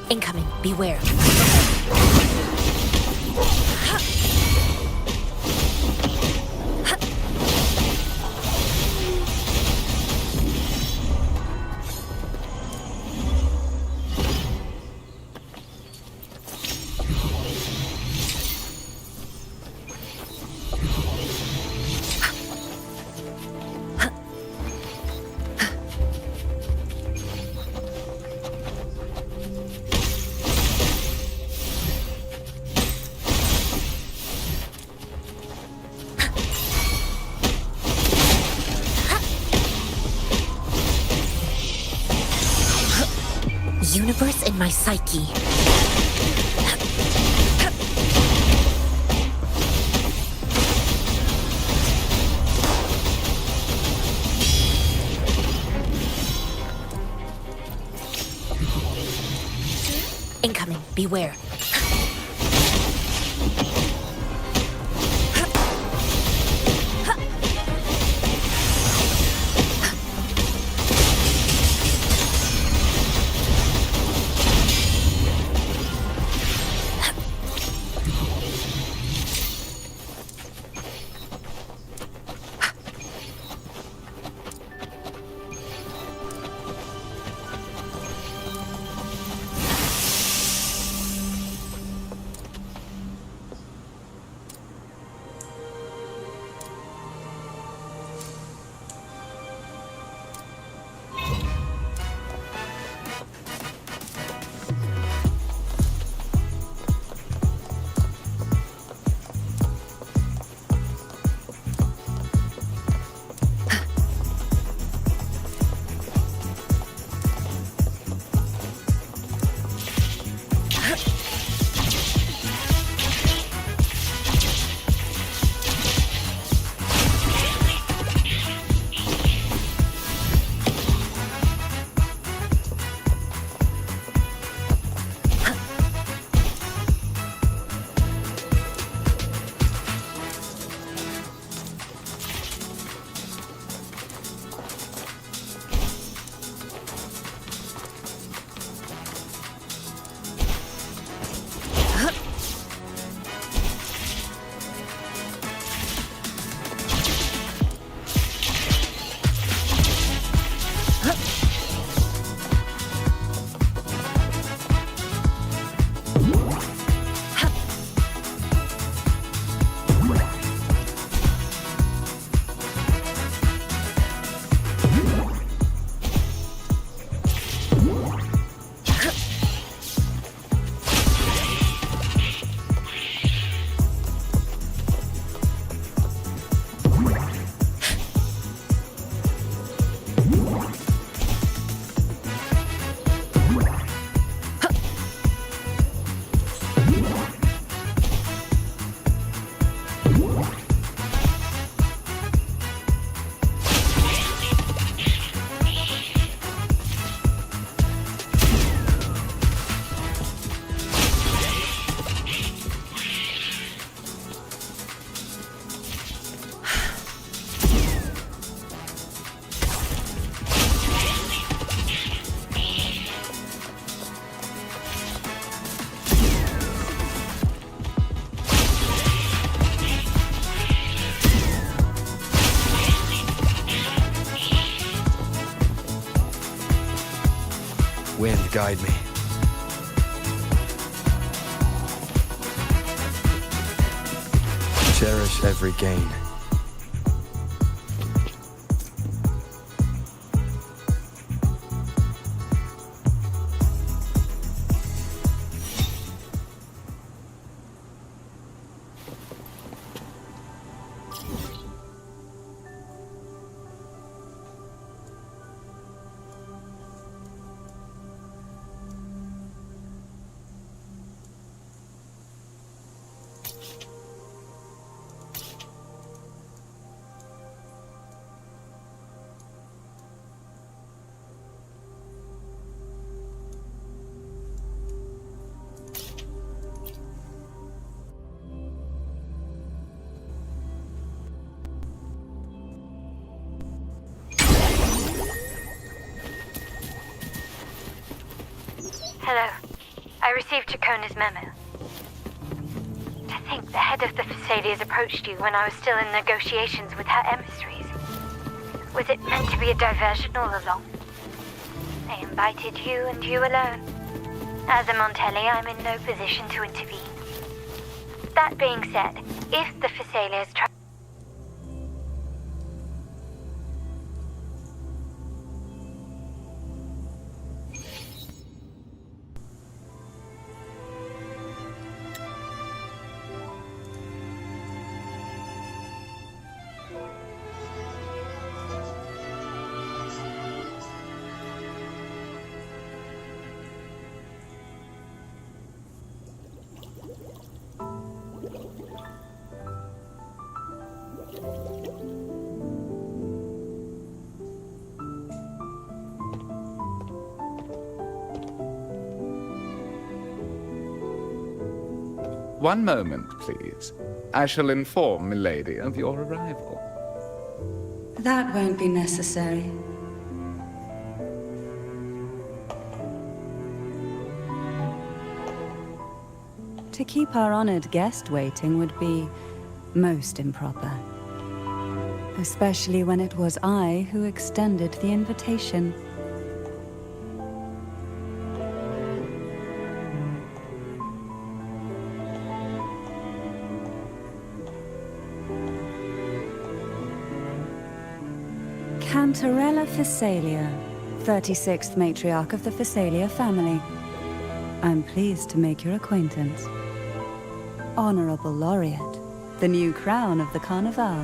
Incoming, beware. Universe in my psyche. Incoming, beware. Wind, guide me. Cherish every gain. Hello. I received Chacona's memo. To think the head of the Thessalias approached you when I was still in negotiations with her emissaries. Was it meant to be a diversion all along? They invited you and you alone. As a Montelli, I'm in no position to intervene. That being said, if the Thessalias try... One moment, please. I shall inform Milady of your arrival. That won't be necessary. To keep our honored guest waiting would be most improper. Especially when it was I who extended the invitation. Cantarella Thessalia, 36th matriarch of the Thessalia family. I'm pleased to make your acquaintance. Honorable Laureate, the new crown of the Carnival.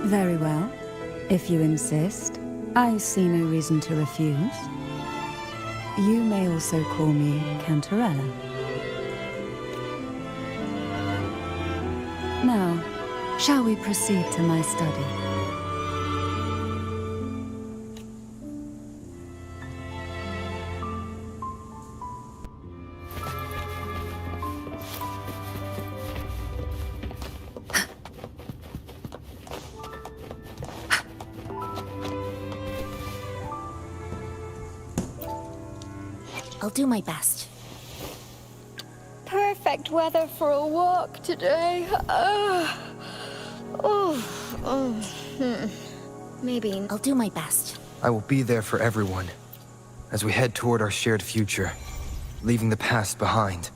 Very well. If you insist, I see no reason to refuse. You may also call me Cantarella. Now, shall we proceed to my study? I'll do my best. Perfect weather for a walk today. Maybe. I'll do my best. I will be there for everyone as we head toward our shared future, leaving the past behind.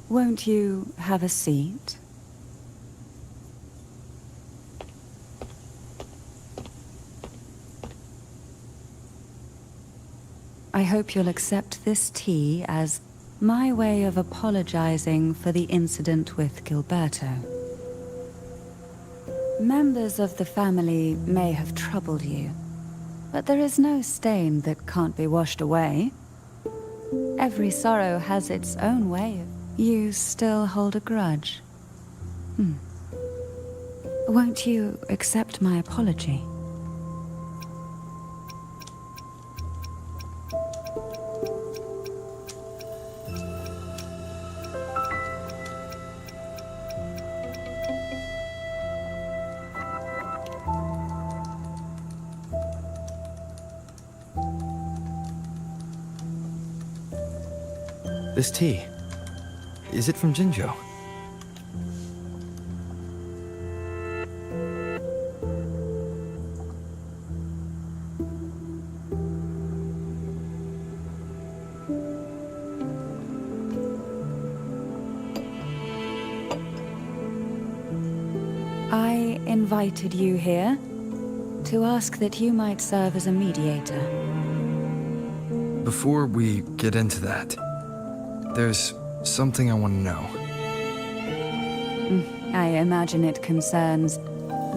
Won't you have a seat? I hope you'll accept this tea as My way of apologizing for the incident with Gilberto. Members of the family may have troubled you, but there is no stain that can't be washed away. Every sorrow has its own way. You still hold a grudge. Won't you accept my apology? This tea, is it from Jinzhou? I invited you here to ask that you might serve as a mediator. Before we get into that, there's something I want to know. I imagine it concerns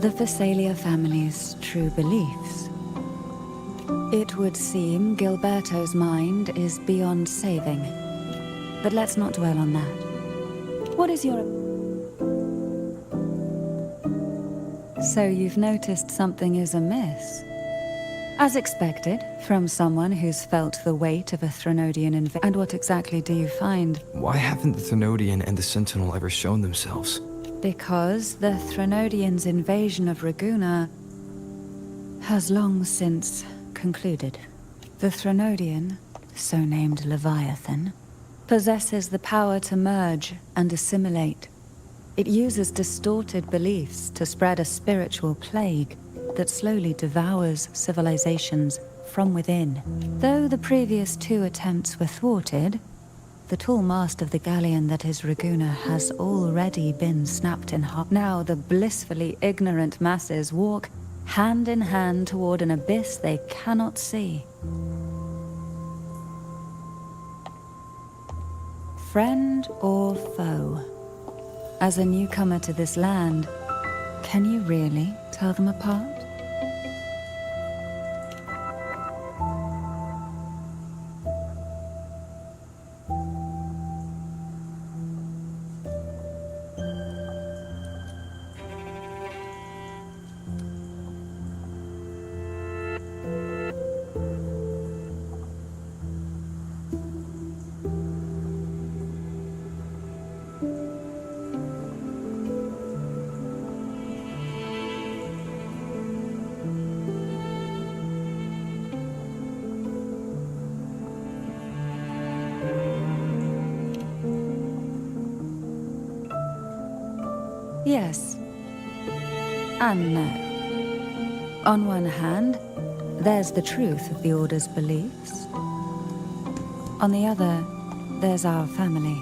the Phasalia family's true beliefs. It would seem Gilberto's mind is beyond saving. But let's not dwell on that. What is your... So you've noticed something is amiss? As expected, from someone who's felt the weight of a Threnodian invasion. And what exactly do you find? Why haven't the Threnodian and the Sentinel ever shown themselves? Because the Threnodians' invasion of Raguna has long since concluded. The Threnodian, so named Leviathan, possesses the power to merge and assimilate. It uses distorted beliefs to spread a spiritual plague that slowly devours civilizations from within. Though the previous two attempts were thwarted, the tall mast of the galleon that is Raguna has already been snapped in half. Now the blissfully ignorant masses walk hand in hand toward an abyss they cannot see. Friend or foe? As a newcomer to this land, can you really tell them apart? Yes. And no. On one hand, there's the truth of the Order's beliefs. On the other, there's our family.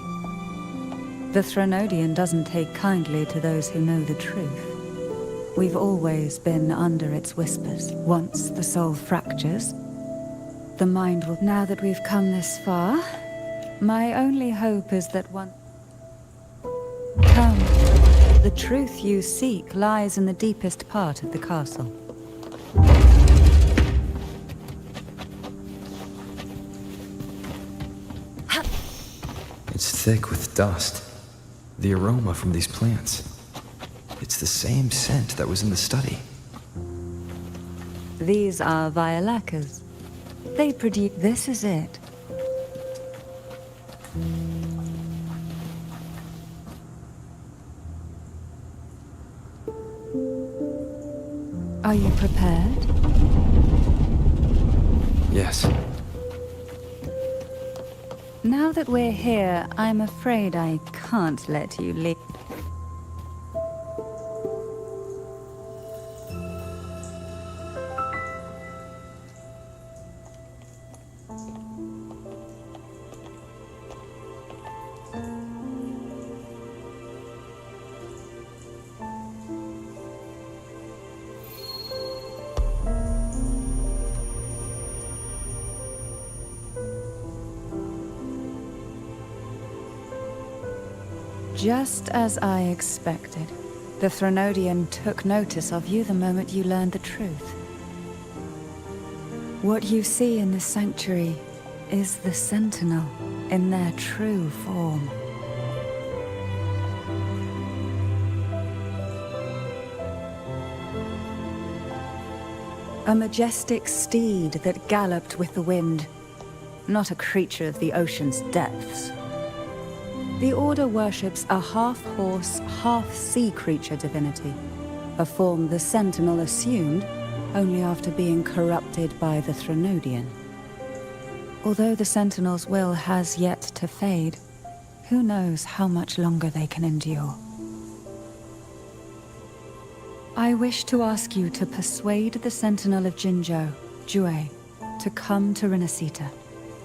The Threnodian doesn't take kindly to those who know the truth. We've always been under its whispers. Once the soul fractures, the mind will... Now that we've come this far, my only hope is that one... Come. The truth you seek lies in the deepest part of the castle. It's thick with dust. The aroma from these plants. It's the same scent that was in the study. These are violacas. They produce... This is it. Are you prepared? Yes. Now that we're here, I'm afraid I can't let you leave. Just as I expected. The Threnodian took notice of you the moment you learned the truth. What you see in the sanctuary is the Sentinel in their true form. A majestic steed that galloped with the wind, not a creature of the ocean's depths. The Order worships a half-horse, half-sea creature divinity, a form the Sentinel assumed only after being corrupted by the Threnodian. Although the Sentinel's will has yet to fade, who knows how much longer they can endure. I wish to ask you to persuade the Sentinel of Jinzhou, Jue, to come to Renacita,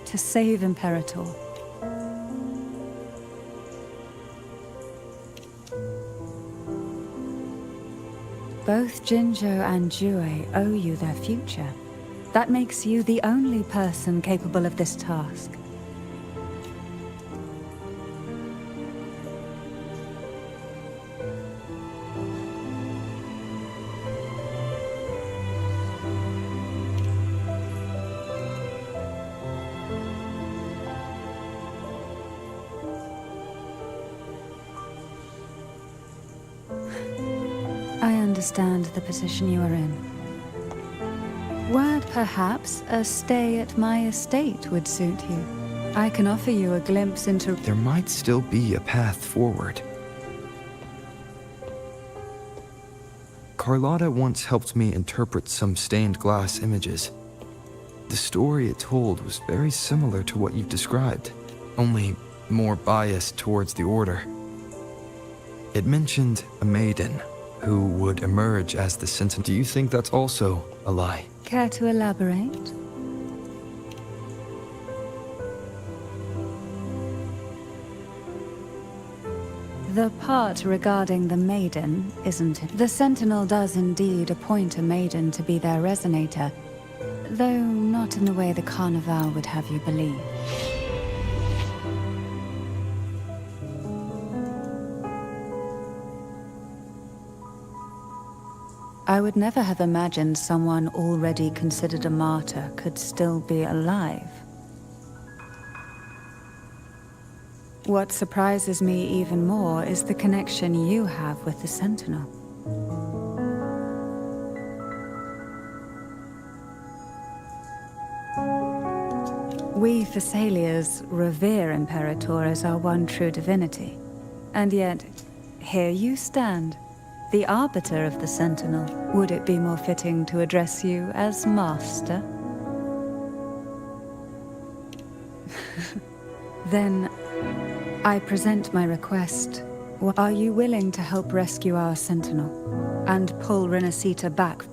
to save Imperator. Both Jinzhou and Jue owe you their future. That makes you the only person capable of this task. I understand the position you are in. Word perhaps a stay at my estate would suit you. I can offer you a glimpse into... There might still be a path forward. Carlotta once helped me interpret some stained glass images. The story it told was very similar to what you've described, only more biased towards the Order. It mentioned a maiden who would emerge as the Sentinel. Do you think that's also a lie? Care to elaborate? The part regarding the maiden, isn't it? The Sentinel does indeed appoint a maiden to be their resonator, though not in the way the Carnival would have you believe. I would never have imagined someone already considered a martyr could still be alive. What surprises me even more is the connection you have with the Sentinel. We Thessalians revere Imperator as our one true divinity, and yet, here you stand, the arbiter of the Sentinel. Would it be more fitting to address you as Master? Then, I present my request. Are you willing to help rescue our Sentinel and pull Renacita back?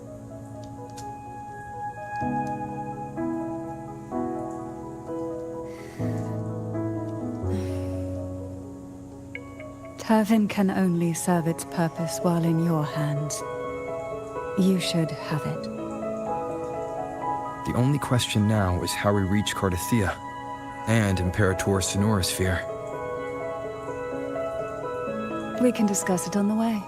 Turvin can only serve its purpose while in your hands. You should have it. The only question now is how we reach Cardathia and Imperator's Sonorosphere. We can discuss it on the way.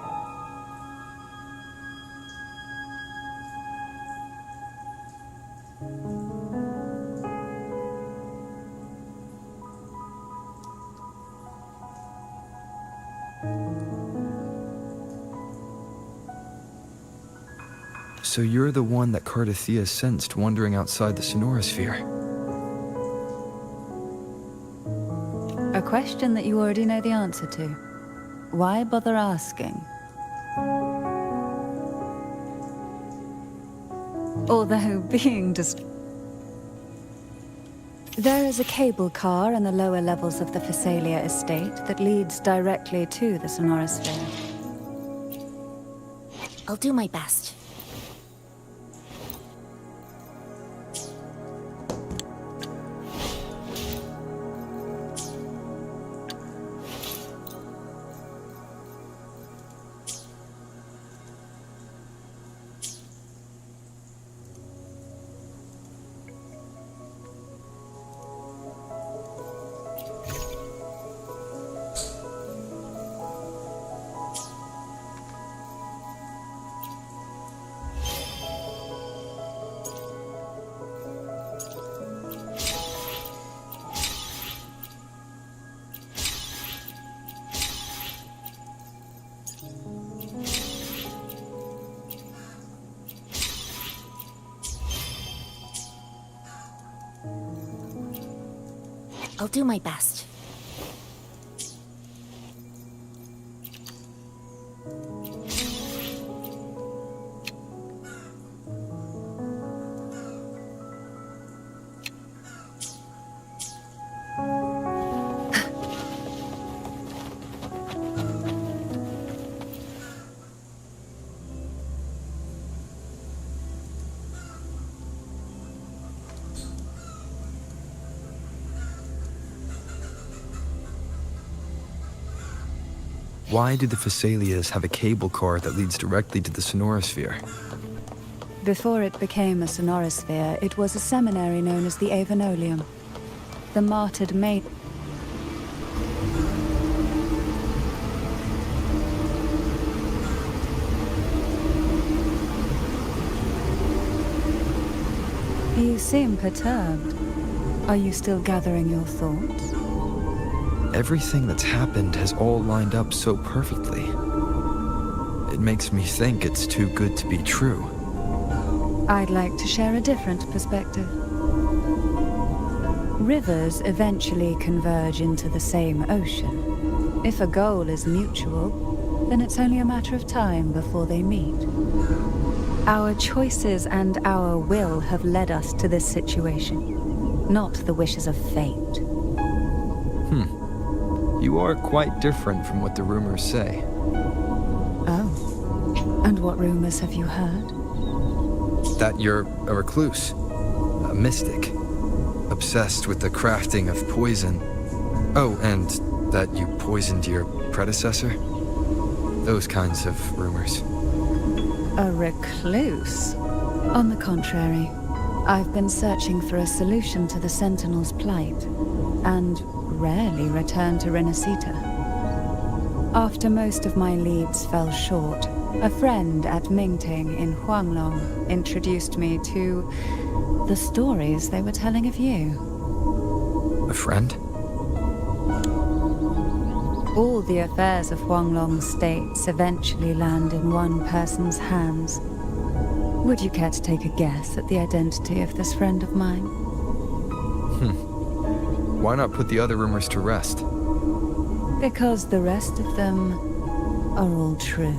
So you're the one that Cardathia sensed wandering outside the Sonorosphere. A question that you already know the answer to. Why bother asking? Although being There is a cable car in the lower levels of the Thessalia estate that leads directly to the Sonorosphere. I'll do my best. I'll do my best. Why do the Phasalias have a cable car that leads directly to the Sonorosphere? Before it became a Sonorosphere, it was a seminary known as the Avenolium. The martyred maid. You seem perturbed. Are you still gathering your thoughts? Everything that's happened has all lined up so perfectly. It makes me think it's too good to be true. I'd like to share a different perspective. Rivers eventually converge into the same ocean. If a goal is mutual, then it's only a matter of time before they meet. Our choices and our will have led us to this situation, not the wishes of fate. You are quite different from what the rumors say. Oh. And what rumors have you heard? That you're a recluse, a mystic, obsessed with the crafting of poison. Oh, and that you poisoned your predecessor? Those kinds of rumors. A recluse? On the contrary, I've been searching for a solution to the Sentinel's plight, and rarely return to Renacita. After most of my leads fell short, a friend at Mingting in Huanglong introduced me to the stories they were telling of you. A friend? All the affairs of Huanglong states eventually land in one person's hands. Would you care to take a guess at the identity of this friend of mine? Why not put the other rumors to rest? Because the rest of them are all true.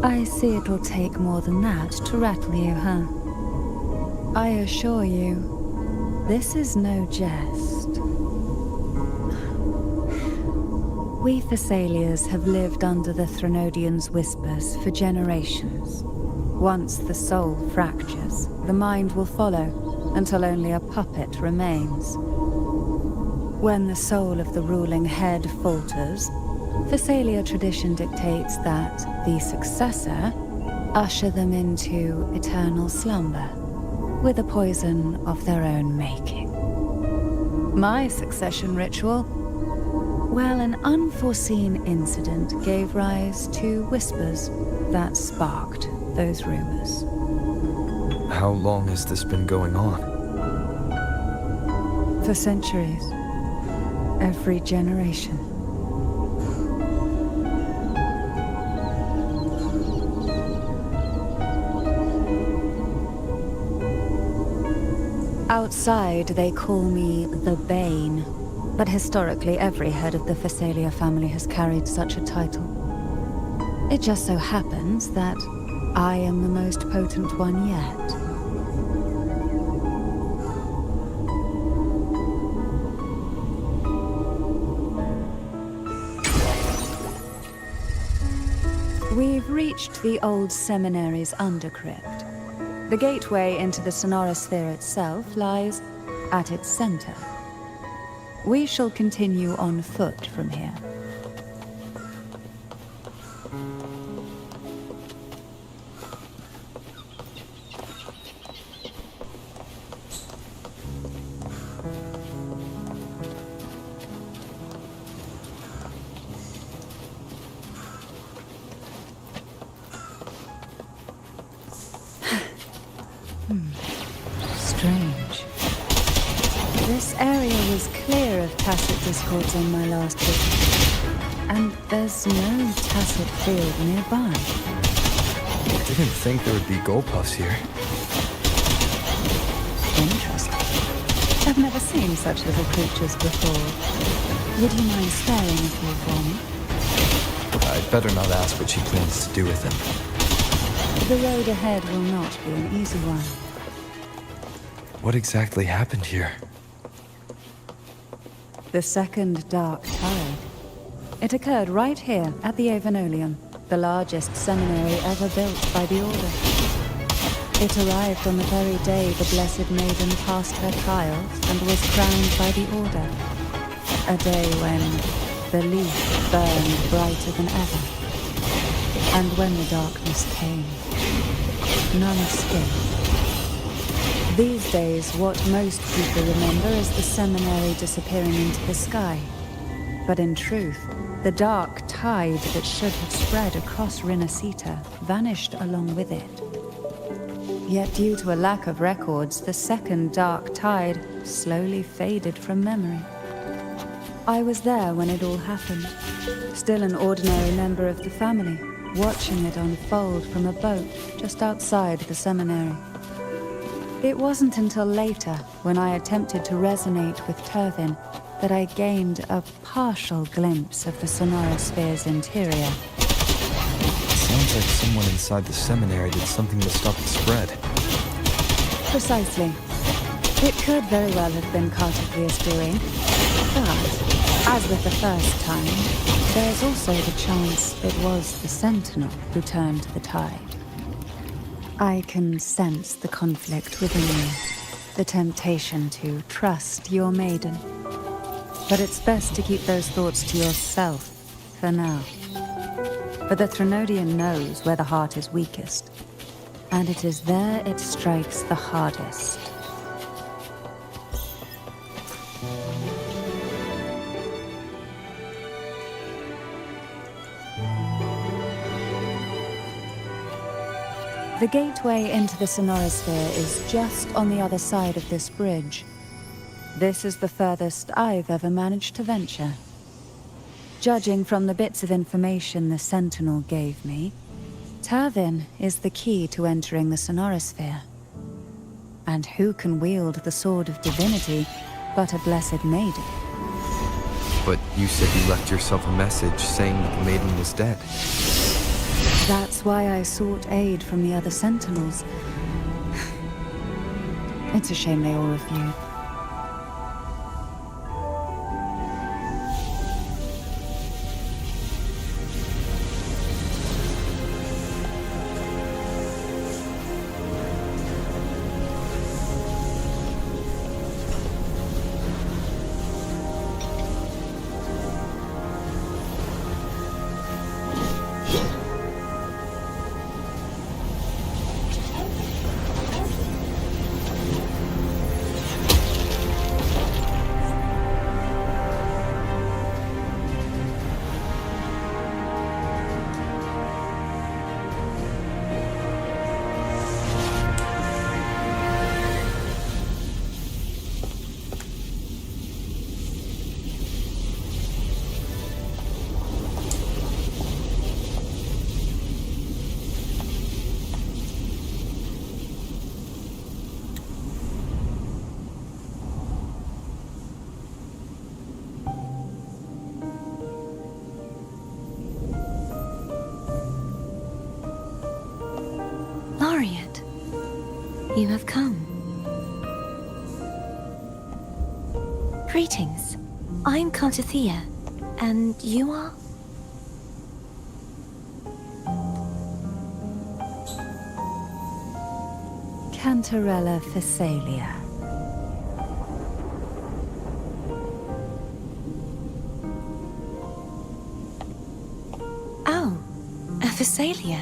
I see it'll take more than that to rattle you, huh? I assure you, this is no jest. We Thessalians have lived under the Threnodians' whispers for generations. Once the soul fractures, the mind will follow, until only a puppet remains. When the soul of the ruling head falters, Thessalia tradition dictates that the successor usher them into eternal slumber, with a poison of their own making. My succession ritual? Well, an unforeseen incident gave rise to whispers that sparked those rumors. How long has this been going on? For centuries. Every generation. Outside, they call me the Bane, but historically every head of the Phasalia family has carried such a title. It just so happens that I am the most potent one yet. We've reached the old seminary's undercrypt. The gateway into the Sonorosphere itself lies at its center. We shall continue on foot from here. Strange. This area was clear of tacit discords on my last visit, and there's no tacit field nearby. I didn't think there would be gold puffs here. Interesting. I've never seen such little creatures before. Would you mind sparing a few for me? I'd better not ask what she plans to do with them. The road ahead will not be an easy one. What exactly happened here? The second dark tide. It occurred right here at the Avenoleum, the largest seminary ever built by the Order. It arrived on the very day the Blessed Maiden passed her trials and was crowned by the Order. A day when the leaf burned brighter than ever. And when the darkness came, none escaped. These days, what most people remember is the seminary disappearing into the sky. But in truth, the dark tide that should have spread across Rinasita vanished along with it. Yet due to a lack of records, the second dark tide slowly faded from memory. I was there when it all happened, still an ordinary member of the family, watching it unfold from a boat just outside the seminary. It wasn't until later, when I attempted to resonate with Turvin, that I gained a partial glimpse of the Sonorosphere's interior. Sounds like someone inside the seminary did something to stop the spread. Precisely. It could very well have been Cartagria's doing, but, as with the first time, there's also the chance it was the Sentinel who turned the tide. I can sense the conflict within you, the temptation to trust your maiden. But it's best to keep those thoughts to yourself, for now. For the Threnodian knows where the heart is weakest, and it is there it strikes the hardest. The gateway into the Sonorosphere is just on the other side of this bridge. This is the furthest I've ever managed to venture. Judging from the bits of information the Sentinel gave me, Turvin is the key to entering the Sonorosphere. And who can wield the Sword of Divinity but a Blessed Maiden? But you said you left yourself a message saying that the maiden was dead. That's why I sought aid from the other Sentinels. It's a shame they all refused. Laureate, you have come. Greetings. I'm Cartathea, and you are? Cantarella Phasalia. Oh, a Phasalia.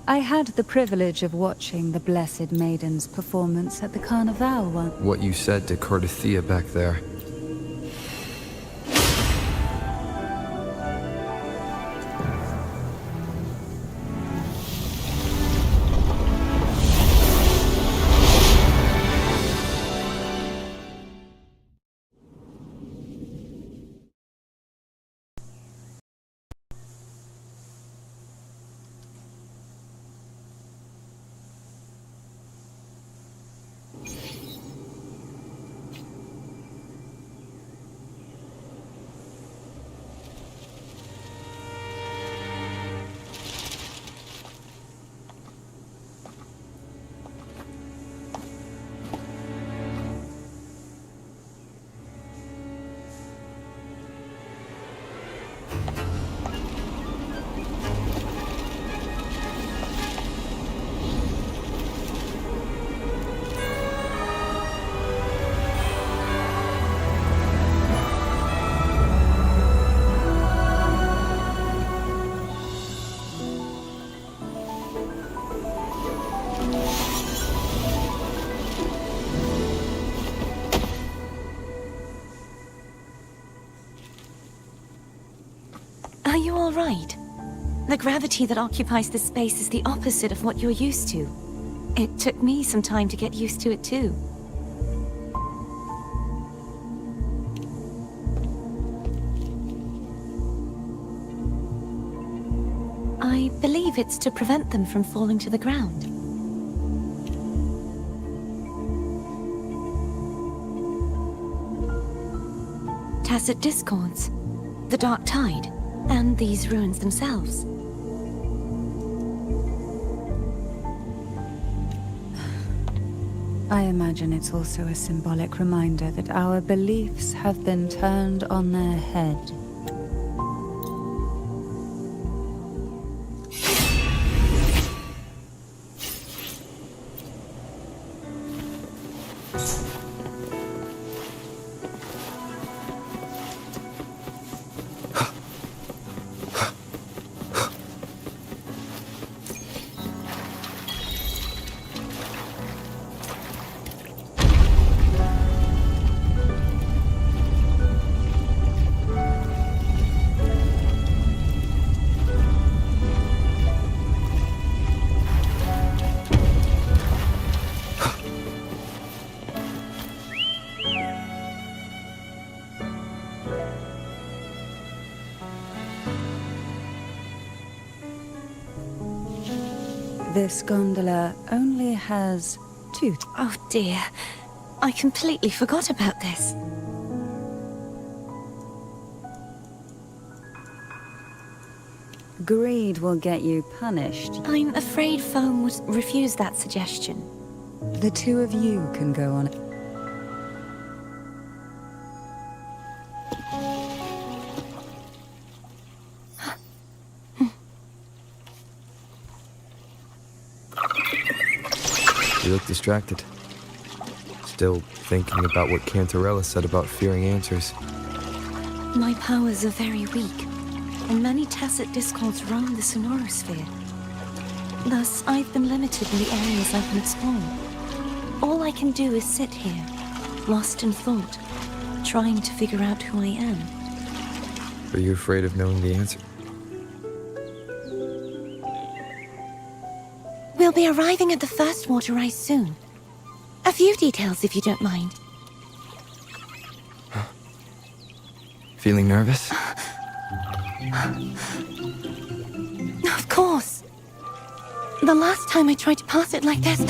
I had the privilege of watching the Blessed Maiden's performance at the Carnival once. What you said to Cartathea back there. you all right? The gravity that occupies this space is the opposite of what you're used to. It took me some time to get used to it too. I believe it's to prevent them from falling to the ground. Tacit discords, the Dark Tide, and these ruins themselves. I imagine it's also a symbolic reminder that our beliefs have been turned on their head. This gondola only has 2. Oh dear, I completely forgot about this. Greed will get you punished. I'm afraid Foam would refuse that suggestion. The two of you can go on. You look distracted. Still thinking about what Cantarella said about fearing answers. My powers are very weak, and many tacit discords roam the sonorosphere. Thus, I've been limited in the areas I can explore. All I can do is sit here, lost in thought, trying to figure out who I am. Are you afraid of knowing the answer? We'll be arriving at the first water rise soon. A few details, if you don't mind. Feeling nervous? Of course. The last time I tried to pass it like this...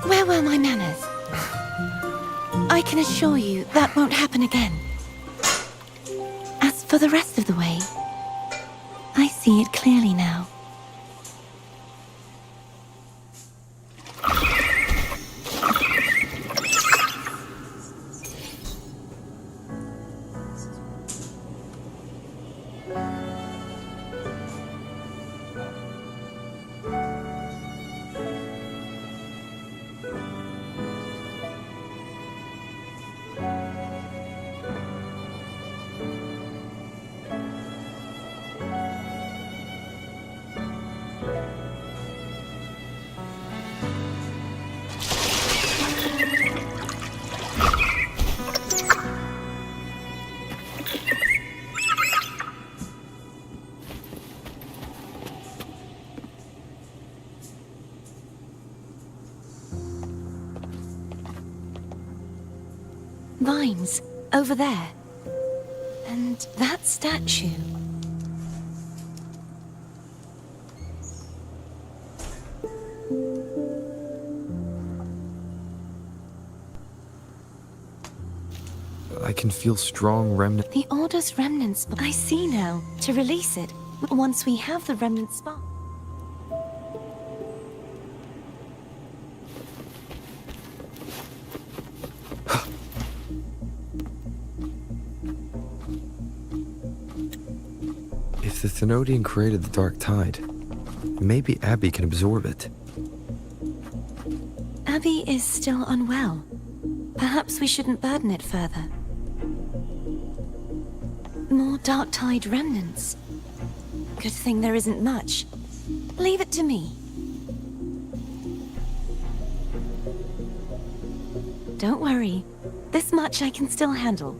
Where were my manners? I can assure you that won't happen again. As for the rest of the way, I see it clearly now. Vines, over there. And that statue. I can feel strong remnants. The Order's remnants. I see now. To release it, once we have the remnant spot. If the Thenodian created the Dark Tide, maybe Abby can absorb it. Abby is still unwell. Perhaps we shouldn't burden it further. More Dark Tide remnants. Good thing there isn't much. Leave it to me. Don't worry. This much I can still handle.